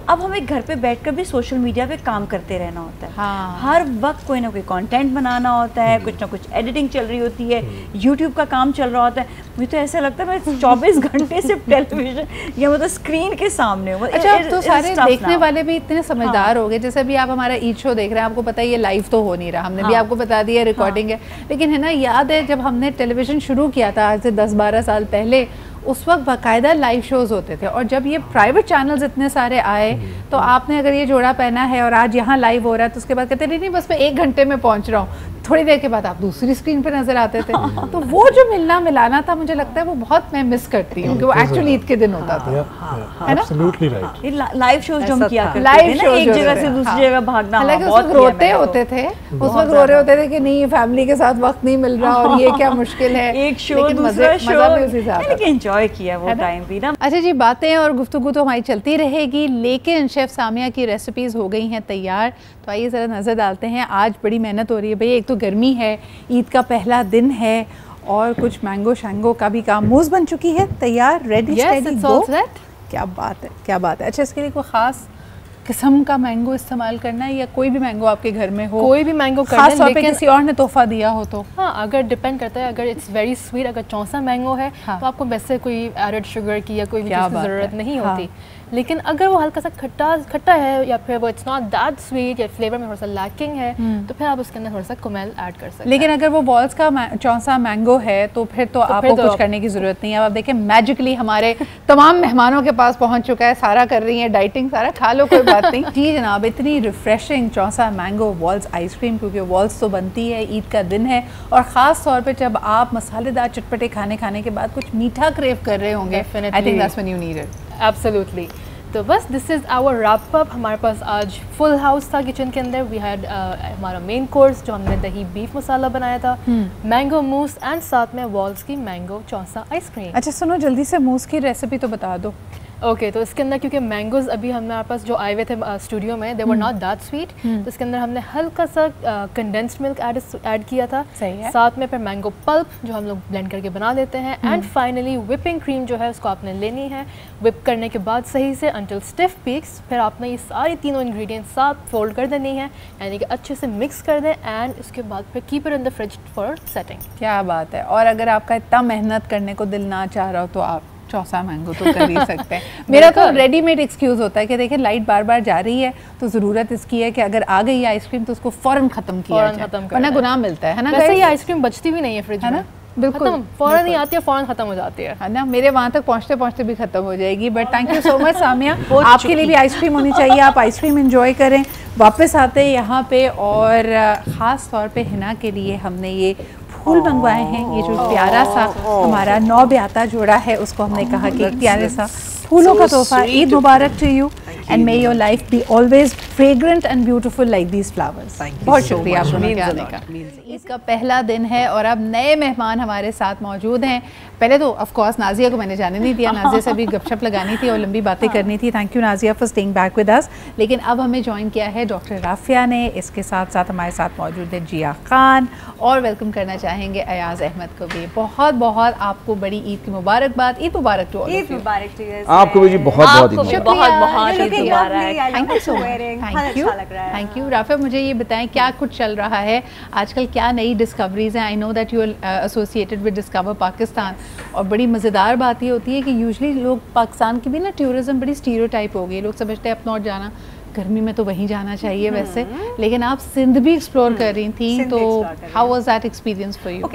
अब हमें घर पे बैठकर भी सोशल मीडिया पे काम करते रहना होता है। हाँ। हर वक्त कोई ना कोई कंटेंट बनाना होता है, कुछ ना कुछ एडिटिंग चल रही होती है, यूट्यूब का काम चल रहा होता है। मुझे तो ऐसा लगता है मैं 24 घंटे सिर्फ टेलीविजन या मतलब स्क्रीन के सामने हूँ। अच्छा, अब तो सारे देखने वाले भी इतने समझदार हो गए। जैसे अभी आप हमारा ईद शो देख रहे हैं, आपको पता है ये लाइव तो हो नहीं रहा, हमने भी आपको बता दिया रिकॉर्डिंग है, लेकिन है ना, याद है जब हमने टेलीविजन शुरू किया था आज से 10-12 साल पहले, उस वक्त बाकायदा लाइव शोज होते थे। और जब ये प्राइवेट चैनल्स इतने सारे आए तो आपने अगर ये जोड़ा पहना है और आज यहाँ लाइव हो रहा है तो उसके बाद कहते नहीं बस मैं 1 घंटे में पहुँच रहा हूँ, थोड़ी देर के बाद आप दूसरी स्क्रीन पे नजर आते थे। तो वो जो मिलना मिलाना था, मुझे लगता है वो बहुत मैं मिस करती हूँ कि वो एक्चुअली ईद के दिन होता था, है ना? Absolutely right. ये लाइव शोज जो हम किया करते लाइव थे ना, शोज एक जगह से दूसरी जगह भागना। हालांकि उस वक्त रोते होते थे, उस वक्त रो रहे होते थे कि नहीं फैमिली के साथ वक्त नहीं मिल रहा और ये क्या मुश्किल है। एक शो दूसरा शो, लेकिन एंजॉय किया वो टाइम भी ना। अच्छा जी, बातें और गुफ्तगू तो हमारी चलती रहेगी, लेकिन शेफ सामिया की रेसिपीज़ हो गई हैं तैयार। तो आइए ज़रा नज़र डालते हैं। आज बड़ी मेहनत हो रही है भाई, एक तो गर्मी है, ईद का पहला दिन है, और कुछ मैंगो शैंगो का भी काम, मूज़ बन चुकी है तैयार, रेडी स्टेडी गो। क्या बात है, क्या बात है। अच्छा, इसके लिए कोई ख़ास किस्म का मैंगो इस्तेमाल करना है या कोई भी मैंगो आपके घर में हो? कोई भी मैंगो करना खास तौर पे किसी और ने तोहफा दिया हो तो? हाँ, अगर डिपेंड करता है, अगर इट्स वेरी स्वीट, अगर चौसा मैंगो है तो आपको वैसे कोई एडेड शुगर की या कोई भी चीज़ की ज़रूरत नहीं होती। लेकिन अगर वो हल्का सा खट्टा है या फिर वो इट्स नॉट दैट स्वीट या फ्लेवर में थोड़ा सा लैकिंग है, तो फिर आप उसके अंदर थोड़ा सा कुमेल ऐड कर सकते हैं। लेकिन अगर वो वॉल्स का चौसा मैंगो है तो फिर तो आपको कुछ करने की ज़रूरत नहीं है। अब आप देखें मैजिकली हमारे तमाम मेहमानों के पास पहुंच चुका है, सारा कर रही है डाइटिंग, सारा खा लो कोई बात नहीं। जी जनाब, इतनी refreshing Chausa mango walls ice cream, क्योंकि वॉल्स तो बनती है, ईद का दिन है, और ख़ास तौर पर जब आप मसालेदार चटपटे खाने के बाद कुछ मीठा क्रेव कर रहे होंगे, I think that's when you need it. Absolutely. तो बस this is our wrap up. हमारे पास आज फुल हाउस था किचन के अंदर। वी हैड हमारा मेन कोर्स जो हमने दही बीफ मसाला बनाया था, मैंगो मूस, एंड साथ में वॉल्स की मैंगो चौसा आइसक्रीम। अच्छा सुनो, जल्दी से मूस की रेसिपी तो बता दो। ओके, तो इसके अंदर क्योंकि मैंगोज अभी हमारे पास जो आए हुए थे स्टूडियो में, दे वर नॉट दैट स्वीट, तो इसके अंदर हमने हल्का सा कंडेंस्ड मिल्क ऐड किया था। सही है। साथ में फिर मैंगो पल्प जो हम लोग ब्लेंड करके बना देते हैं, एंड फाइनली व्हिपिंग क्रीम जो है उसको आपने लेनी है, व्हिप करने के बाद सही से अंटिल स्टिफ पीक्स। फिर आपने ये सारी तीनों इंग्रेडिएंट्स साथ फोल्ड कर देनी है, यानी कि अच्छे से मिक्स कर दें, एंड उसके बाद फिर keep it in the fridge for setting. क्या बात है। और अगर आपका इतना मेहनत करने को दिल ना चाह रहा हो तो आप चौसा मैंगो तो कर ही सकते हैं। मेरा तो रेडीमेड एक्सक्यूज होता है कि देखिए लाइट बार बार जा रही है तो ज़रूरत इसकी है कि अगर आ गई आइसक्रीम तो उसको फ़ौरन ख़त्म किया जाए, वरना गुनाह मिलता है ना। वैसे ये आइसक्रीम बचती भी नहीं है फ्रिज में, बिल्कुल फ़ौरन ही आती है, फ़ौरन ख़त्म हो जाती है ना। मेरे वहाँ तक पहुँचते पहुँचते भी ख़त्म हो जाएगी। But thank you so much Samia, आपके लिए भी आइसक्रीम होनी चाहिए, आप आइसक्रीम एंजॉय करें। वापस आते हैं यहाँ पे, और ख़ास तौर पे हिना के लिए हमने ये फूल मंगवाए हैं। ये जो प्यारा सा हमारा नौ ब्याता जोड़ा है, उसको हमने कहा कि प्यारे सा फूलों का तोहफा, Eid Mubarak to you, and may your life be always fragrant and beautiful like these flowers. बहुत शुक्रिया आप दोनों के आने का। ईद का पहला दिन है और अब नए मेहमान हमारे साथ मौजूद हैं। पहले तो ऑफ कोर्स नाजिया को मैंने जाने नहीं दिया, नाजिया से भी गपशप लगानी थी और लंबी बातें करनी थी। Thank you Nazia for staying back with us. लेकिन अब हमें ज्वाइन किया है डॉक्टर राफिया ने, इसके साथ साथ हमारे साथ मौजूद है जिया खान, और वेलकम करना चाहेंगे अयाज अहमद को भी। बहुत बहुत आपको बड़ी ईद की मुबारकबाद। Eid Mubarak to all of you. Eid Mubarak to you. आपको भी जी बहुत बहुत बहुत thank you so much. Thank you. Rafia, मुझे ये बताएं क्या कुछ चल रहा है आजकल, क्या नई डिस्कवरीज हैं? I know that you are associated with discover Pakistan, और बड़ी मज़ेदार बात ये होती है कि यूजुअली लोग पाकिस्तान की भी ना टूरिज्म बड़ी स्टीरियोटाइप हो गई, लोग समझते हैं अप नॉर्थ जाना, गर्मी में तो वहीं जाना चाहिए वैसे, लेकिन आप सिंध भी एक्सप्लोर कर रही थी, तो how was that experience for you?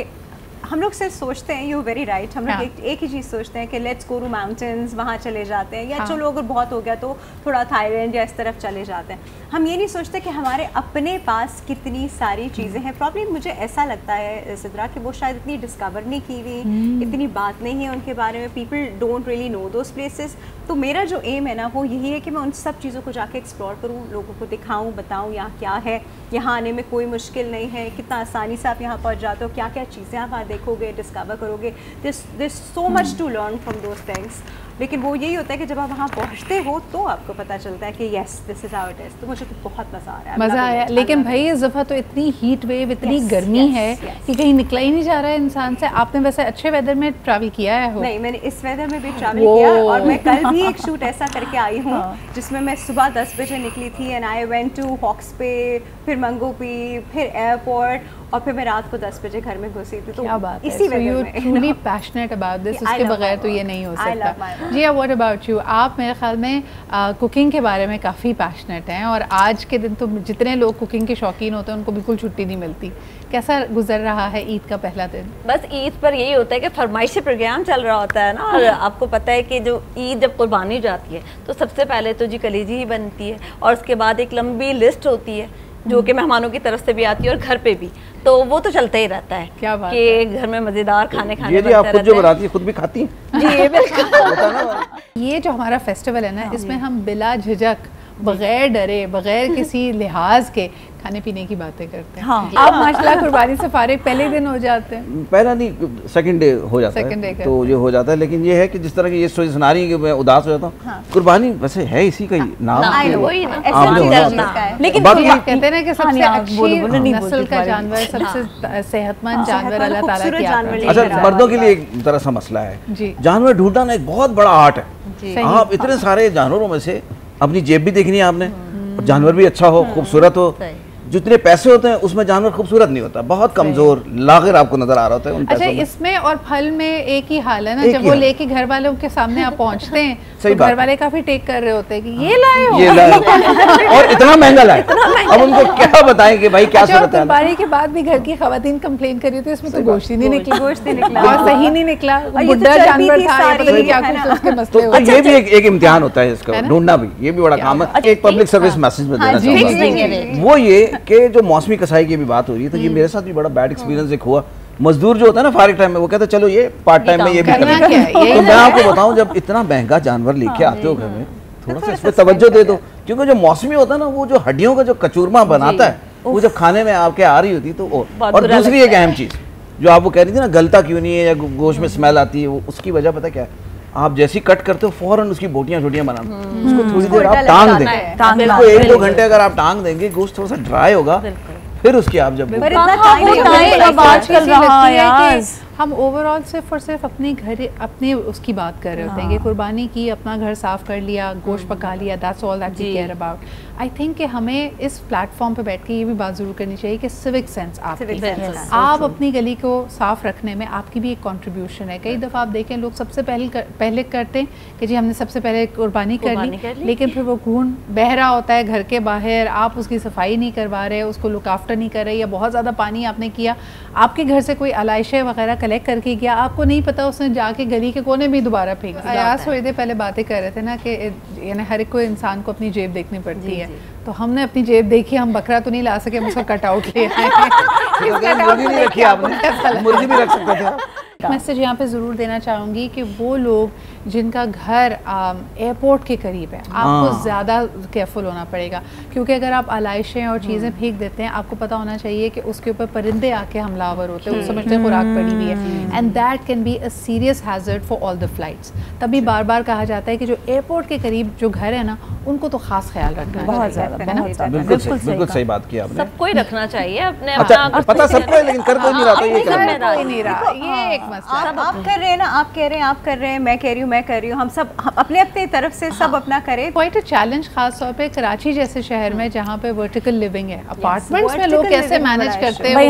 हम लोग सिर्फ सोचते हैं, यू वेरी राइट, हम लोग एक ही चीज़ सोचते हैं कि लेट्स गो टू माउंटेन्स, वहाँ चले जाते हैं, या चलो अगर बहुत हो गया तो थोड़ा थाईलैंड या इस तरफ चले जाते हैं। हम ये नहीं सोचते कि हमारे अपने पास कितनी सारी चीज़ें हैं। प्रॉब्लम मुझे ऐसा लगता है सिद्रा कि वो शायद इतनी डिस्कवर नहीं की हुई, इतनी बात नहीं है उनके बारे में, people don't really know those places. तो मेरा जो एम है ना वो यही है कि मैं उन सब चीज़ों को जाके एक्सप्लोर करूँ, लोगों को दिखाऊँ, बताऊँ यहाँ क्या है, यहाँ आने में कोई मुश्किल नहीं है, कितना आसानी से आप यहाँ पहुँच जाते हो, क्या क्या चीज़ें आप वहाँ लिखोगे, डिस्कवर करोगे, there's so much to learn from those things. लेकिन वो यही होता है कि जब आप वहाँ पहुँचते हो तो आपको पता चलता है कि yes this is how it is. तो मुझे तो बहुत मज़ा आ रहा है, मज़ा आया। लेकिन भाई इस दफ़ा तो इतनी हीट वेव, इतनी गर्मी है कि कहीं निकला ही नहीं जा रहा है इंसान से। आपने वैसे अच्छे वेदर में ट्रैवल किया है? नहीं, मैंने इस वेदर में भी ट्रैवल किया और मैं कल भी एक शूट ऐसा करके आई हूँ जिसमें मैं सुबह 10 बजे निकली थी and I went to Hawks पे, फिर मंगोपी, फिर एयरपोर्ट और फिर मैं रात को 10 बजे घर में घुसी थी। तो क्या बात है, इसी so you में truly passionate about this, उसके बगैर तो ये नहीं हो सकता। जी, what about you? आप मेरे ख्याल में कुकिंग के बारे में काफ़ी पैशनेट हैं और आज के दिन तो जितने लोग कुकिंग के शौकीन होते हैं उनको बिल्कुल छुट्टी नहीं मिलती। कैसा गुजर रहा है ईद का पहला दिन? बस ईद पर यही होता है कि फरमाइशी प्रोग्राम चल रहा होता है ना, और आपको पता है कि जो ईद जब कुर्बानी जाती है तो सबसे पहले तो जी कलीजी ही बनती है और उसके बाद एक लंबी लिस्ट होती है जो कि मेहमानों की तरफ से भी आती है और घर पे भी, तो वो तो चलता ही रहता है। क्या बात कि घर में मज़ेदार खाने ये जी आप खुद जो बनाती है खुद भी खाती हैं? जी बिल्कुल। ये जो हमारा फेस्टिवल है ना, इसमें हम बिला झिझक, बगैर डरे, बगैर किसी लिहाज के खाने पीने की बातें करते हैं। हाँ। आप माशाल्लाह कुर्बानी से फारिग पहले दिन हो जाते हैं? पहला नहीं, सेकंड डे हो जाता है, तो ये हो जाता है। लेकिन ये है कि जिस तरह की ये स्टोरी सुना रही है कि मैं उदास हो जाता हूँ, कुर्बानी वैसे है इसी का ही नाम, लेकिन कहते हैं ना कि सबसे अच्छी नस्ल का जानवर, सबसे सेहतमंद जानवर अल्लाह ताला की आती है। अच्छा, मर्दों के लिए एक तरह सा मसला है, जानवर ढूंढना ना एक बहुत बड़ा आर्ट है। आप इतने सारे जानवरों में से अपनी जेब भी देखनी है आपने, जानवर भी अच्छा हो, खूबसूरत हो। जितने पैसे होते हैं उसमें जानवर खूबसूरत नहीं होता, बहुत कमजोर लागिर आपको नजर आ रहा होता है उन पैसों में। अच्छा, इसमें और फल में एक ही हाल है ना, जब वो लेके घर वालों के सामने आप पहुंचते हैं तो घर वाले काफी टेक कर रहे होते हैं कि ये लाए हो, ये लाए और इतना महंगा लाए। अब उनको क्या बताएं कि भाई क्या सूरत है। कुर्बानी के बाद भी घर की खवातीन कंप्लेन कर रही थी इसमें तो गोश्त ही नहीं निकला, गोश्त नहीं निकला और सही नहीं निकला, बुढ़ा जानवर था, पता नहीं क्या कुछ उसके मसले हुए। ये भी एक इम्तिहान होता है इसका ढूंढना भी, ये भी बड़ा काम है। एक पब्लिक सर्विस मैसेज में देना चाहूँगा, वो ये कि जो मौसमी कसाई की भी बात हो रही है, तो ये मेरे साथ भी बड़ा बैड एक्सपीरियंस एक हुआ। मजदूर जो होता है ना फारिग टाइम में, वो कहते हैं चलो ये पार्ट टाइम में ये भी करना है। तो मैं आपको बताऊं, जब इतना महंगा जानवर लेके आते हो घर में, थोड़ा सा इस पे तवज्जो दे दो, क्योंकि जो मौसमी होता है ना, वो जो हड्डियों का जो कचूरमा बनाता है, वो जब खाने में आपके आ रही होती तो और दूसरी एक अहम चीज जो आप वो कह रही थी ना, गलता क्यों नहीं है या गोश्त में स्मेल आती है, वो उसकी वजह पता क्या है? आप जैसी कट करते हो फौरन उसकी बोटियां छोटियां बनाना, उसको थोड़ी देर आप टांग देंगे, उसको 1-2 घंटे अगर आप टांग देंगे, गोश्त थोड़ा सा ड्राई होगा, फिर उसके आप जब हम ओवरऑल सिर्फ और सिर्फ अपने घर, अपने उसकी बात कर रहे होते हैं कि कुर्बानी की, अपना घर साफ कर लिया, गोश्त पका लिया, that's all that we care about. I think कि हमें इस प्लेटफॉर्म पे बैठ के ये भी बात ज़रूर करनी चाहिए कि सिविक सेंस आप अपनी गली को साफ रखने में आपकी भी एक कंट्रीब्यूशन है। कई दफ़ा आप देखें लोग सबसे पहले करते हैं कि जी हमने सबसे पहले कुर्बानी कर ली, लेकिन फिर वो खून बह रहा होता है घर के बाहर, आप उसकी सफाई नहीं करवा रहे, उसको लुक आफ्टर नहीं कर रहे, या बहुत ज़्यादा पानी आपने किया, आपके घर से कोई अलाइशे वगैरह कलेक्ट करके गया, आपको नहीं पता, उसने जाके गली के कोने में दोबारा फेंक दिया। आज थोड़ी देर पहले बातें कर रहे थे ना कि यानी हर एक को इंसान को अपनी जेब देखनी पड़ती है, तो हमने अपनी जेब देखी, हम बकरा तो नहीं ला सके, हम उसका कट आउट लिया। मुर्गी नहीं रखी आपने, मुर्गी भी रख सकते थे। मैसेज यहाँ पे ज़रूर देना चाहूँगी कि वो लोग जिनका घर एयरपोर्ट के करीब है, आपको ज़्यादा केयरफुल होना पड़ेगा, क्योंकि अगर आप आलाइशें और चीज़ें फेंक देते हैं, आपको पता होना चाहिए कि उसके ऊपर परिंदे आके हमलावर होते हैं, समझते हैं खुराक पड़ी हुई है, and that can be a serious hazard for all the flights. तभी बार बार कहा जाता है कि जो एयरपोर्ट के करीब जो घर है ना, उनको तो खास ख्याल रखना चाहिए। बिल्कुल सही बात की आपने, सबको ही रखना चाहिए अपने। अच्छा, पता सबको है लेकिन कर कोई नहीं रहा, तो ये कोई नहीं रहा, ये एक मसला। आप कर रहे हैं ना, आप कह रहे हैं, आप कर रहे हैं, मैं कह रही हूँ, मैं कर रही हूँ, हम सब अपने अपने तरफ से सब अपना करें। क्वाइट अ चैलेंज, खास तौर पे कराची जैसे शहर में जहाँ पे वर्टिकल लिविंग है, अपार्टमेंट्स में लोग कैसे मैनेज करते हैं? भाई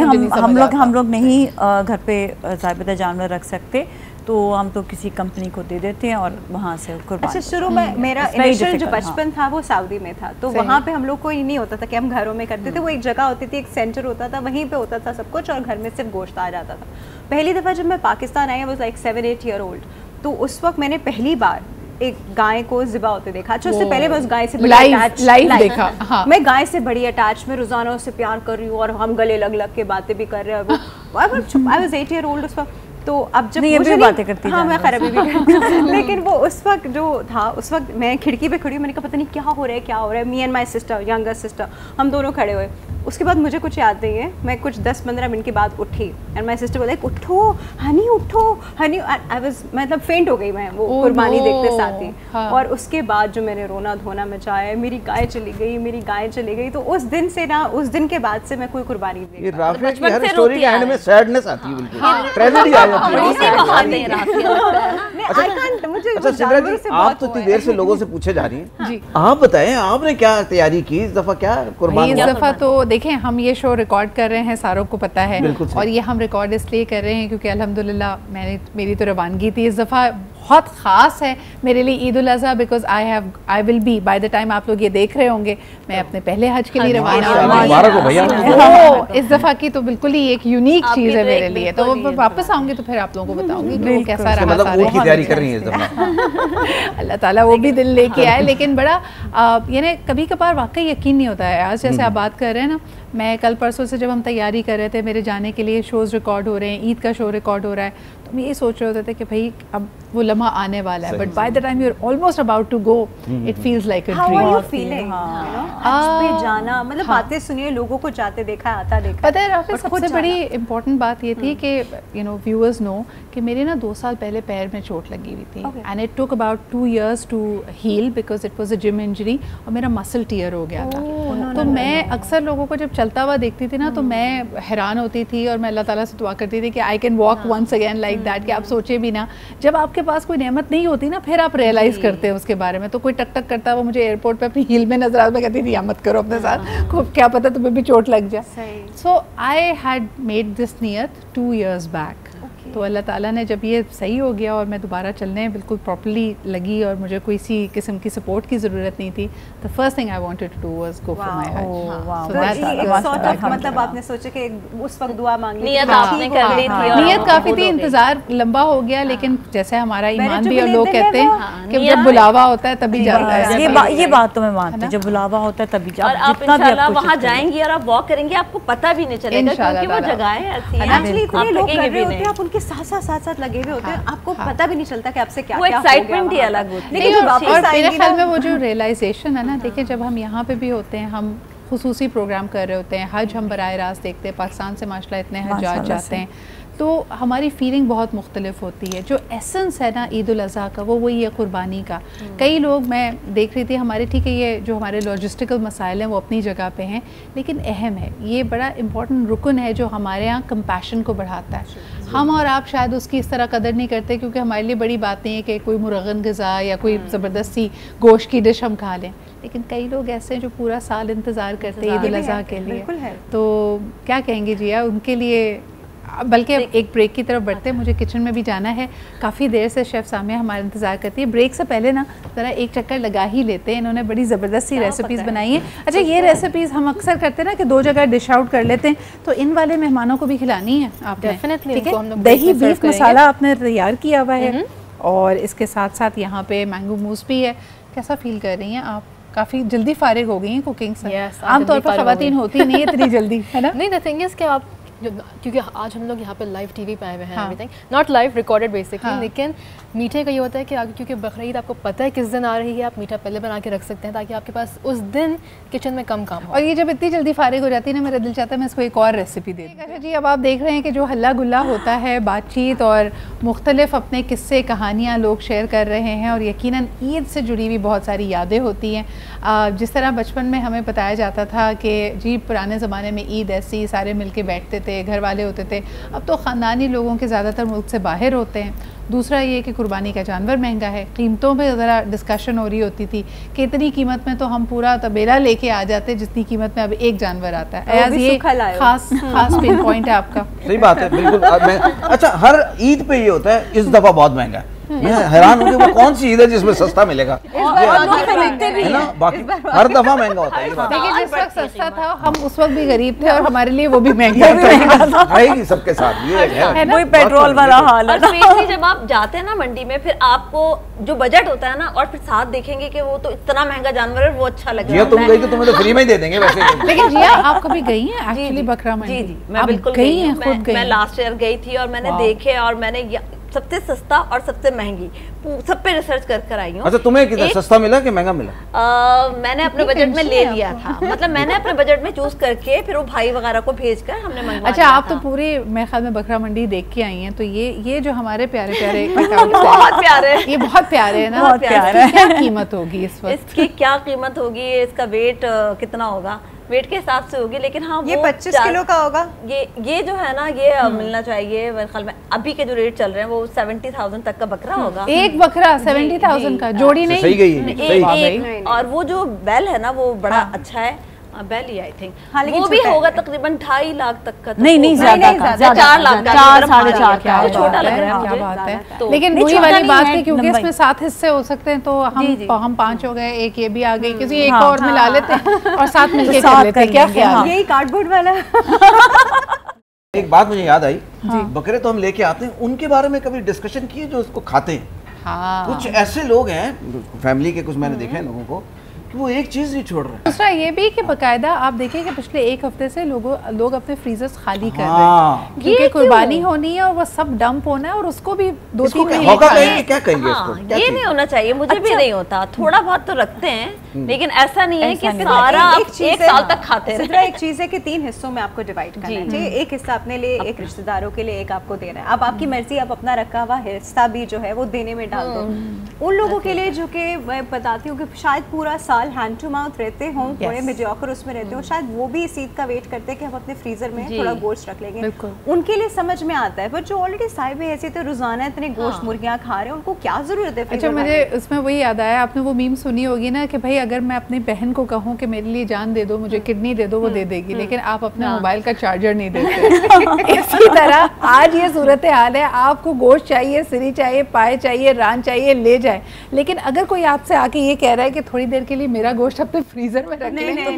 हम लोग नहीं घर पे ज़ायदा जानवर रख सकते, तो हम तो किसी कंपनी को दे देते हैं और वहाँ से कुर्बानी। अच्छा, शुरू में मेरा इनिशियल जो बचपन था वो सऊदी में था, तो वहाँ पे हम लोग को ये नहीं होता था कि हम घरों में करते थे, वो एक जगह होती थी, एक सेंटर होता था, वहीं पे होता था सब कुछ और घर में सिर्फ गोश्त आ जाता था। पहली दफ़ा जब मैं पाकिस्तान आई, वाज लाइक 7-8 ईयर ओल्ड, तो उस वक्त मैंने पहली बार एक गाय को ज़िबा होते देखा। अच्छा, उससे पहले मैं उस गाय से लाइव देखा। हाँ। मैं गाय से बड़ी अटैच, मैं रोजाना उससे प्यार कर रही हूँ और हम गले लग लग के बातें भी कर रहे हैं। आई वाज 8 ईयर ओल्ड उस वक्त। तो अब जब मुझे बातें करती, हाँ मैं खराबी भी करती लेकिन वो उस वक्त जो था, उस वक्त मैं खिड़की पे खड़ी हूँ, मैंने कहा पता नहीं क्या हो रहा है, क्या हो रहा है। Me and my sister, younger sister, हम दोनों खड़े हुए। उसके बाद मुझे कुछ याद नहीं है, मैं कुछ 10-15 मिनट के बाद उठी एंड माय सिस्टर बोले उठो हनी, आई वाज मतलब फेंट हो गई मैं वो कुर्बानी देखते साथ ही। और उसके बाद जो मेरे रोना धोना मचा है, मेरी गाय चली गई, तो उस दिन से ना, उस दिन के बाद से मैं कोई कुर्बानी नहीं। ये राफिया की हर स्टोरी के एंड में सैडनेस आती है, बिल्कुल ट्रेजेडी आ जाती है। अच्छा सिमरन जी, आप तो इतनी देर से लोगों से पूछे जा रही हैं, आप बताएं आपने क्या तैयारी की इस दफा, क्या कुर्बान? इस दफा तो देखें, हम ये शो रिकॉर्ड कर रहे हैं, सारों को पता है, और ये हम रिकॉर्ड इसलिए कर रहे हैं क्योंकि अल्हम्दुलिल्लाह मेरी तो रवानगी थी इस दफ़ा बहुत ख़ास है मेरे लिए Eid ul Azha, because I will be by the time आप लोग ये देख रहे होंगे, मैं अपने पहले हज के लिए रवाना हूँ। इस दफ़ा की तो बिल्कुल ही एक यूनिक चीज़ है मेरे लिए, तो वापस आऊँगी तो फिर आप लोगों को बताऊँगी कि वो कैसा रहा। अल्लाह ताला वो भी दिल लेके आए, लेकिन बड़ा यानी कभी कभार वाकई यकीन नहीं होता है। आज जैसे आप बात कर रहे हैं ना, मैं कल परसों से जब हम तैयारी कर रहे थे मेरे जाने के लिए, शोज़ रिकॉर्ड हो रहे हैं, ईद का शो रिकॉर्ड हो रहा है, तो हम ये सोच रहे होते थे कि भाई अब वो लम्हा आने वाला है, but by the time you are almost about to go it feels like a dream. How are you feeling? हज पे जाना मतलब बातें सुनिए, लोगों को जाते देखा, आता देखा। पता है राफिया, सबसे बड़ी इंपॉर्टेंट बात ये थी कि यू नो व्यूअर्स नो कि मेरे ना 2 साल पहले पैर में चोट लगी हुई थी and it took about 2 years to heal because it was a gym injury और मेरा मसल टीयर हो गया था। तो मैं अक्सर लोगों को जब चलता हुआ देखती थी ना तो मैं हैरान होती थी और मैं अल्लाह ताला से दुआ करती थी कि I can walk once again like that. कि आप सोचे भी ना, जब आपके पास कोई नेमत नहीं होती ना फिर आप रियलाइज़ करते हैं उसके बारे में। तो कोई टक टक करता वो मुझे एयरपोर्ट पे अपनी हील में नजर आता, मैं कहती थी या मत करो अपने साथ, क्या पता तुम्हें भी चोट लग जाए। सो आई हैड मेड दिस नियत 2 years बैक। तो अल्लाह ताला ने जब ये सही हो गया और मैं दोबारा चलने बिल्कुल प्रॉपर्ली लगी और मुझे कोई सी किस्म की सपोर्ट की ज़रूरत नहीं थी, the first thing I wanted to do was go for my हज। मतलब आपने सोचा कि उस वक्त दुआ मांग ली, नियत आपने कर ली थी, नियत काफ़ी थी, इंतज़ार लंबा हो गया, लेकिन जैसे हमारा ईमान भी और लोग कहते हैं कि जब बुलावा होता है तभी जाता है। ये बात तो मैं मानती हूँ, जब बुलावा होता है तभी जाता है। और आप इंशाल्लाह वहाँ जाएंगी और आप वॉक करेंगी, आपको पता भी नहीं चलेगा क्योंकि वो जगह है ऐसी है। एक्चुअली इतने लोग कर रहे होते हैं, आप उनके साथ लगे हुए होते हैं, आपको पता भी नहीं चलता कि आपसे क्या वो एक्साइटमेंट ही अलग होती है। लेकिन और मेरे ख्याल में वो जो रियलाइजेशन है ना, देखिए जब हम यहाँ पे भी होते हैं, हम खुसूसी प्रोग्राम कर रहे होते हैं, हज हम बराह रास्त देखते हैं, पाकिस्तान से माशाल्लाह इतने हज्जाज जाते हैं, तो हमारी फीलिंग बहुत मुख्तलिफ होती है। जो एसेंस है ना ईद उल अज़हा का, वो वही है कुर्बानी का। कई लोग, मैं देख रही थी हमारे, ठीक है ये जो हमारे लॉजिस्टिकल मसाइल हैं वो अपनी जगह पे हैं, लेकिन अहम है, ये बड़ा इंपॉर्टेंट रुकन है जो हमारे यहाँ कंपैशन को बढ़ाता है। हम और आप शायद उसकी इस तरह कदर नहीं करते क्योंकि हमारे लिए बड़ी बात नहीं है कि कोई मुरगन ग़िज़ा या कोई ज़बरदस्ती गोश्त की डिश हम खा लें, लेकिन कई लोग ऐसे हैं जो पूरा साल इंतज़ार करते हैं ईद उल अज़हा के लिए। तो क्या कहेंगे जिया उनके लिए? बल्कि एक ब्रेक की तरफ बढ़ते हैं, मुझे किचन में भी जाना है, काफ़ी देर से शेफ़ सामिया हमारा इंतज़ार करती है। ब्रेक से पहले ना ज़रा एक चक्कर लगा ही लेते हैं, इन्होंने बड़ी ज़बरदस्ती रेसिपीज़ बनाई हैं। अच्छा, ये रेसिपीज़ हम अक्सर करते हैं ना कि 2 जगह डिश आउट कर लेते हैं, तो इन वाले मेहमानों को भी खिलानी है आपने। डेफिनेटली। दही बीफ मसाला आपने तैयार किया हुआ है और इसके साथ साथ यहाँ पे मैंगो मूस भी है। कैसा फील कर रही हैं आप? काफ़ी जल्दी फारिग हो गई हैं कुकिंग से। आमतौर पर ख़वातीन होती नहीं है इतनी जल्दी, है ना? नहीं, द थिंग इज़ कि आप क्योंकि आज हम लोग यहाँ पे लाइव टीवी पे आए हुए हैं, everything not live, recorded basically. लेकिन मीठे का ये होता है कि आगे क्योंकि बकरीद आपको पता है किस दिन आ रही है, आप मीठा पहले बना के रख सकते हैं ताकि आपके पास उस दिन किचन में कम काम हो। और ये जब इतनी जल्दी फारिग हो जाती है ना, मेरा दिल चाहता है मैं इसको एक और रेसिपी दे दूँ। अच्छा जी, अब आप देख रहे हैं कि जो हल्ला गुल्ला होता है, बातचीत और मुख्तलिफ अपने किस्से कहानियाँ लोग शेयर कर रहे हैं और यकीनन ईद से जुड़ी हुई बहुत सारी यादें होती हैं। जिस तरह बचपन में हमें बताया जाता था कि जी पुराने ज़माने में ईद ऐसी सारे मिल के बैठते थे, घर वाले होते थे, अब तो ख़ानदानी लोगों के ज़्यादातर मुल्क से बाहर होते हैं। दूसरा ये कि कुर्बानी का जानवर महंगा है, कीमतों पे ज़रा डिस्कशन हो रही होती थी कि इतनी कीमत में तो हम पूरा तबेला लेके आ जाते जितनी कीमत में अब एक जानवर आता है। आज ये खास पिन पॉइंट है आपका। सही बात है, बिल्कुल। अच्छा, हर ईद पे ये होता है, इस दफ़ा बहुत महंगा है। मैं हैरान हूँ कि वो कौन सी ईद है जिसमें सस्ता मिलेगा, है ना? बाकी हर दफा महंगा होता है। देखिए जिस वक्त सस्ता था हम उस वक्त भी गरीब थे और हमारे लिए वो भी महंगा था। सबके साथ ये है, वही पेट्रोल वाला हाल है। स्पेशली जब आप जाते हैं ना मंडी में, फिर आपको जो बजट होता है ना और फिर साथ देखेंगे कि वो तो इतना महंगा जानवर है, वो अच्छा लगेगा। तुम गई तो तुम्हें तो फ्री में ही दे देंगे वैसे। लेकिन जिया आप कभी गई हैं एक्चुअली बकरा मंडी? जी, मैं बिल्कुल गई हूँ। मैं लास्ट ईयर गई थी और मैंने देखे और मैंने सबसे सस्ता और सबसे महंगी, सब पे रिसर्च कर आई हूँ। अच्छा, तुम्हें कितना सस्ता मिला कि महंगा मिला? मैंने अपने बजट में ले लिया था, मतलब मैंने अपने बजट में चूज करके फिर वो भाई वगैरह को भेजकर हमने मंगवा। अच्छा, आप तो पूरी मेरे ख्याल में बकरा मंडी देख के आई हैं, तो ये जो हमारे प्यारे प्यारे बहुत प्यारे, ये बहुत प्यारे है ना, बहुत प्यारे है। क्या कीमत होगी इस वक्त? इसकी क्या कीमत होगी, इसका वेट कितना होगा, वेट के हिसाब से होगी, लेकिन हाँ ये 25 किलो का होगा। ये जो है ना, ये मिलना चाहिए मेरे ख्याल में। अभी के जो रेट चल रहे हैं वो 70,000 तक का बकरा होगा। एक बकरा 70,000 का, जोड़ी नहीं? सही गई। और वो जो बैल है ना वो बड़ा अच्छा है, बैल ही आई थिंक। हाँ, वो भी होगा तकरीबन 2.5 लाख तक का। नहीं ज्यादा, 4 लाख का, 4-4.5 छोटा लग रहा है क्या मुझे। बात है। तो लेकिन वही वाली बात है, क्योंकि इसमें 7 हिस्से हो सकते हैं, तो हम 5 हो गए, एक ये भी आ गई, किसी एक और मिला लेते हैं और साथ मिलके कर लेते हैं। क्या यही कार्डबोर्ड वाला। एक बात मुझे याद आई, बकरे तो हम लेके आते हैं, उनके बारे में कभी डिस्कशन किए जो उसको खाते हैं? कुछ ऐसे लोग हैं फैमिली के, कुछ मैंने देखे हैं लोगों को कि वो एक चीज नहीं छोड़ रहे। दूसरा ये भी कि बकायदा आप देखिए कि पिछले एक हफ्ते से लोग अपने फ्रीजर्स खाली कर रहे हैं, क्योंकि कुर्बानी होनी है और वो सब डंप होना है, और उसको भी 2-3 महीने क्या कहेंगे इसको? ये नहीं होना चाहिए, मुझे भी नहीं होता। थोड़ा बहुत तो रखते हैं, लेकिन ऐसा नहीं है कि सारा एक साल तक खाते हैं। एक चीज है कि 3 हिस्सों में आपको डिवाइड करना चाहिए, एक हिस्सा अपने लिए, एक रिश्तेदारों के लिए, एक आपको देना है। अब आपकी मर्जी, आप अपना रखा हुआ हिस्सा भी जो है वो देने में डाल दो उन लोगों के लिए जो कि मैं बताती हूँ कि शायद पूरा साल हैंड टू माउथ रहते हों, थोड़े मीडियोकर उसमें रहते हो, शायद वो भी इस ईद का वेट करते हैं कि हम अपने फ्रीजर में थोड़ा गोश्त रख लेंगे, उनके लिए समझ में आता है। पर जो ऑलरेडी साहिब ऐसे तो रोजाना इतने गोश्त मुर्गियां खा रहे हैं, उनको क्या जरूरत है? अच्छा, मुझे उसमें वही याद आया, आपने वो मीम सुनी होगी ना कि भाई अगर मैं अपनी बहन को कहूँ कि मेरे लिए जान दे दो, मुझे किडनी दे दो, वो दे देगी, लेकिन आप अपने मोबाइल का चार्जर नहीं देते। इसी तरह आज ये सूरत हाल है, आपको गोश्त चाहिए, सिरी चाहिए, पाए चाहिए, रान चाहिए, ले जाए, लेकिन अगर कोई आपसे आके ये कह रहा है कि थोड़ी देर के लिए मेरा गोश्त अपने फ्रीजर में रख ले, तो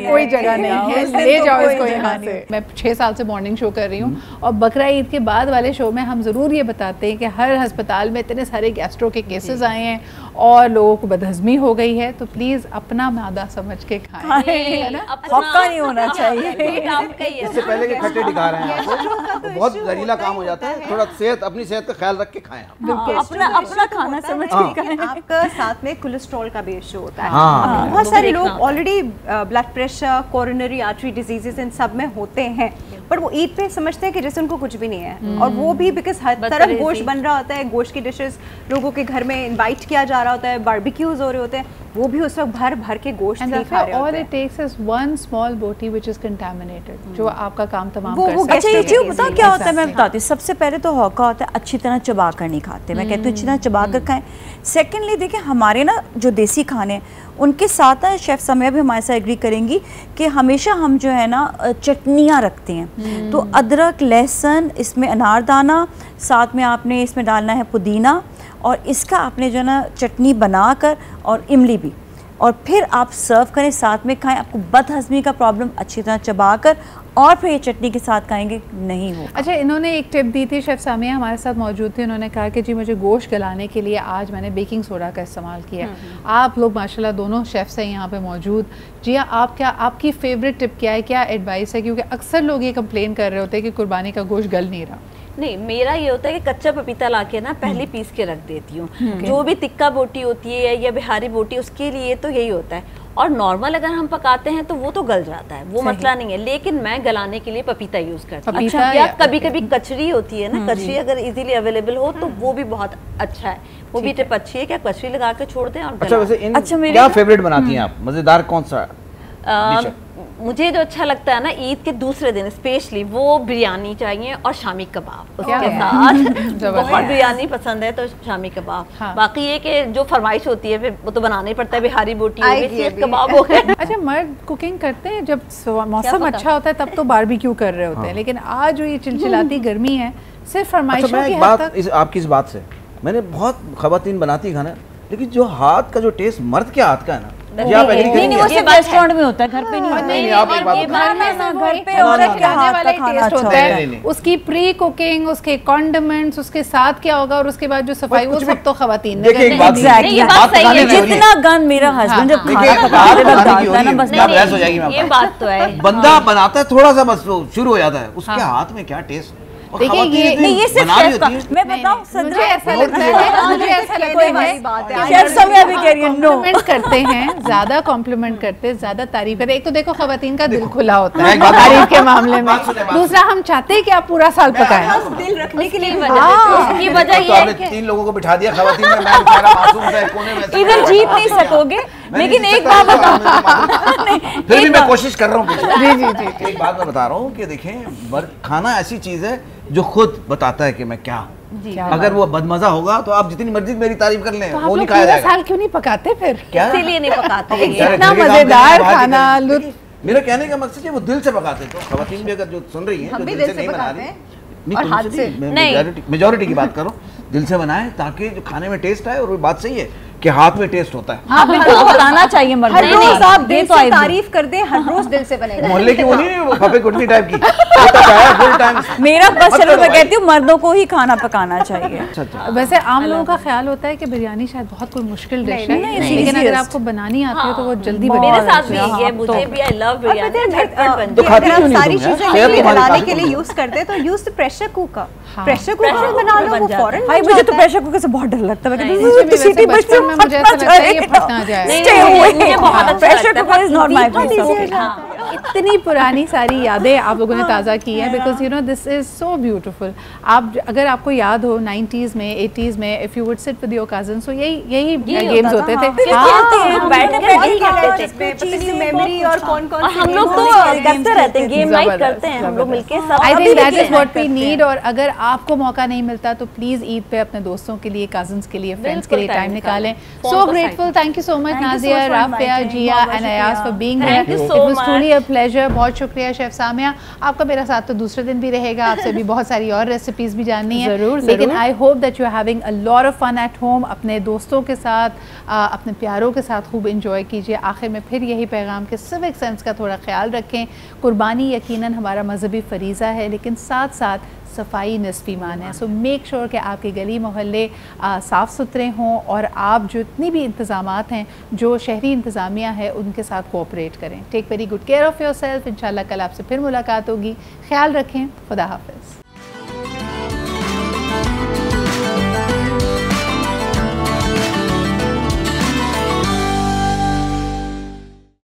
कोई जगह नहीं है, ले जाओ इसको यहाँ से। मैं 6 साल से मॉर्निंग शो कर रही हूँ, और बकरा ईद के बाद वाले शो में हम ज़रूर ये बताते हैं कि हर अस्पताल में इतने सारे गैस्ट्रो के केसेस आए हैं और लोगों को बदहजमी हो गई है, तो प्लीज़ अपना मादा समझ के खाएं, है ना? हक्का नहीं होना चाहिए। इससे पहले कि खट्टे दिखा रहे हैं आपको, बहुत जहरीला काम हो जाता है। थोड़ा अपनी सेहत का ख्याल रख के खाएं। अपना खाना समझ के खाएं। आपका साथ में कोलेस्ट्रॉल का भी इशू होता है। बहुत सारे लोग already blood pressure, coronary artery diseases in सब में होते हैं, पर वो ईद पे समझते हैं कि जैसे उनको कुछ भी नहीं है, और वो भी बिकॉज हर तरफ गोश्त बन रहा होता है, गोश्त की डिशेस लोगों के घर में इनवाइट किया जा रहा होता है, बारबेक्यूज हो रहे होते हैं, वो भी उस वक्त भर भर के गोश्त ही खा रहे होते हैं। All it takes is one small boti which is contaminated, जो आपका काम तमाम कर सकता है। अच्छा, ये चीज़ पता क्या होता है, मैं बताती हूँ। सबसे पहले तो हौका होता है अच्छी तरह चबा कर नहीं खाते, मैं कहती हूँ अच्छी तरह चबा कर खाएं। सेकेंडली देखिए, हमारे ना जो देसी खाने उनके साथ ना शेफ समय भी हमारे साथ एग्री करेंगी कि हमेशा हम जो है ना चटनियाँ रखते हैं, तो अदरक, लहसुन, इसमें अनारदाना, साथ में आपने इसमें डालना है पुदीना, और इसका आपने जो है ना चटनी बनाकर, और इमली भी, और फिर आप सर्व करें, साथ में खाएं। आपको बदहजमी का प्रॉब्लम अच्छी तरह चबाकर और फिर ये चटनी के साथ खाएंगे नहीं हो। अच्छा, इन्होंने एक टिप दी थी, शेफ सामिया हमारे साथ मौजूद थी, उन्होंने कहा कि जी मुझे गोश्त गलाने के लिए आज मैंने बेकिंग सोडा का इस्तेमाल किया। आप लोग माशाल्लाह दोनों शेफ्स हैं यहाँ पे मौजूद। जी हाँ, आपकी फेवरेट टिप क्या है, क्या एडवाइस है? क्योंकि अक्सर लोग ये कंप्लेन कर रहे होते हैं कि कुर्बानी का गोश्त गल नहीं रहा। नहीं, मेरा ये होता है कि कच्चा पपीता लाके ना पहले पीस के रख देती हूँ। जो भी तिक्का बोटी होती है या बिहारी बोटी, उसके लिए तो यही होता है। और नॉर्मल अगर हम पकाते हैं तो वो तो गल जाता है, वो मसला नहीं है, लेकिन मैं गलाने के लिए पपीता यूज करती हूँ। अच्छा, या कभी कभी कचरी होती है ना, कचरी अगर इजीली अवेलेबल हो तो वो भी बहुत अच्छा है, वो भी टिप अच्छी है कि आप कचरी लगा के छोड़ दें। और अच्छा, वैसे क्या फेवरेट बनाती हैं आप, मजेदार कौन सा? मुझे जो अच्छा लगता है ना ईद के दूसरे दिन स्पेशली, वो बिरयानी चाहिए और शामी कबाब उसके साथ। बहुत बिरयानी पसंद है तो शामी कबाब। बाकी ये कि जो फरमाइश होती है फिर वो तो बनाना ही पड़ता है, बिहारी बोटी हो गई, सीख कबाब हो गए। अच्छा, मर्द कुकिंग करते हैं जब मौसम अच्छा होता है तब तो बारबेक्यू कर रहे होते हैं, लेकिन आज जो ये चिलचिलाती गर्मी है सिर्फ फरमाइशों की हद तक। आपकी इस बात से मैंने बहुत खवातीन बनाती खाना, लेकिन जो हाथ का जो टेस्ट मर्द के हाथ का है ना, नहीं, वो सिर्फ रेस्टोरेंट में होता है, घर पे नहीं होता है। घर पे औरत के हाथ का खाना टेस्ट होता है, उसकी प्री कुकिंग, उसके कॉन्डिमेंट्स, उसके साथ क्या होगा, और उसके बाद जो सफाई, वो सब तो खवातीन ने करनी है। जितना गन मेरा हस्बैंड जब खाना पकाता है ना, बस ये बात तो है। बंदा बनाता है थोड़ा सा, बस शुरू हो जाता है, उसके हाथ में क्या टेस्ट। देखिए ये नहीं, ये सिर्फ शेफ का, मैं बताऊं मुझे ऐसा लगता है, मुझे ऐसा लगता है शेफ समय अभी कह रही है नो कॉम्प्लीमेंट करते हैं, ज्यादा कॉम्प्लीमेंट करते, ज्यादा तारीफ करते। एक तो देखो खवातीन का दिल खुला होता है तारीफ के मामले में, दूसरा हम चाहते हैं कि आप पूरा साल पकाएं, दिल रखने के लिए उसकी वजह ये है कि 3 लोगों को बिठा दिया खवातीन में, मैं बेचारा मासूम था एक कोने में, इधर जीत नहीं सकोगे। लेकिन एक बात बताओ, फिर भी मैं कोशिश कर रहा हूँ। जी जी जी एक बात मैं बता रहा हूँ कि देखें, खाना ऐसी चीज है जो खुद बताता है कि मैं क्या हूँ। अगर वो बदमजा होगा तो आप जितनी मर्जी मेरी तारीफ कर लें, वो नहीं खाया जाएगा। साल क्यों नहीं पकाते फिर? क्या इसीलिए नहीं पकाते इतना मजेदार खाना, लुत्फ। मेरा कहने का मकसद है वो दिल से पकाते। तो खवातीन भी अगर जो सुन रही हैं, हम जो भी दिल से नहीं बना रही, और हाथ से मेजॉरिटी की बात करो, दिल से बनाए ताकि जो खाने में टेस्ट आए। और वो बात सही है कि हाथ में टेस्ट होता है। हाँ बिल्कुल, बताना चाहिए मर्द। हर रोज आप दिल से तारीफ कर दें, हर रोज दिल से बनेगा। मोहल्ले की वो नहीं, वो फफे कुटनी टाइप की फुल टाइम। मेरा बस चलो मैं कहती हूँ मर्दों को ही खाना पकाना चाहिए। अच्छा। वैसे आम लोगों का ख्याल होता है कि बिरयानी शायद बहुत कोई मुश्किल डिश है, नहीं, लेकिन अगर serious। आपको बनानी आती है तो वो जल्दी बन मेरे जाती साथ भी है। ये, मुझे भी आई लव बिरयानी, झटपट बन तो जाती खाती अगर क्यों आप नहीं सारी तुम यार? चीजें शेयर नहीं तुम्हारी बनाने खाती के लिए तुम। यूज करते हैं तो यूज प्रेशर कुकर। हाँ। प्रेशर कुकर में बना लो, वो फौरन भाई मुझे तो प्रेशर कुकर से बहुत डर लगता है। मुझे भी वैसे बचपन में मुझे ऐसा लगता है ये फट ना जाए। मुझे बहुत अच्छा प्रेशर लगता है। Cooker is not my favourite. इतनी पुरानी सारी यादें आप लोगों ने ताज़ा की हैं, because you know this is so beautiful. आप अगर आपको याद हो 90s में 80s में, if you would sit with your cousins, तो यही गेम्स होते थे। मेमोरी और कौन-कौन और हम लोग तो करते रहते हैं, गेम नाइट करते हैं हम लोग मिलके सब। I think that is what we need. और अगर आपको मौका नहीं मिलता तो प्लीज ईद पे अपने दोस्तों के लिए, कजिन्स के लिए, फ्रेंड्स के लिए टाइम निकालें। So grateful, thank you so much Nazia, Rafia, Zia and Ayaz for being here. It was truly a pleasure. बहुत शुक्रिया शेफ सामिया, आपका मेरा साथ तो दूसरे दिन भी रहेगा, आपसे भी बहुत सारी और रेसिपीज भी जाननी है। जरूर, लेकिन I hope that you are having a lot of fun at home. अपने दोस्तों के साथ, अपने प्यारों के साथ खूब इंजॉय कीजिए। आखिर में फिर यही पैगाम कि सिविक सेंस का थोड़ा ख्याल रखें। कुर्बानी यकीनन हमारा मजहबी फरीज़ा है, लेकिन साथ साथ सफाई निस्फ ईमान है। सो मेक श्योर कि आपके गली मोहल्ले साफ़ सुथरे हों और आप जितनी भी इंतज़ामात हैं जो शहरी इंतज़ामिया है उनके साथ कोऑपरेट करें। Take very good care of yourself. इंशाल्लाह कल आपसे फिर मुलाकात होगी। ख्याल रखें। खुदा हाफ़िज़।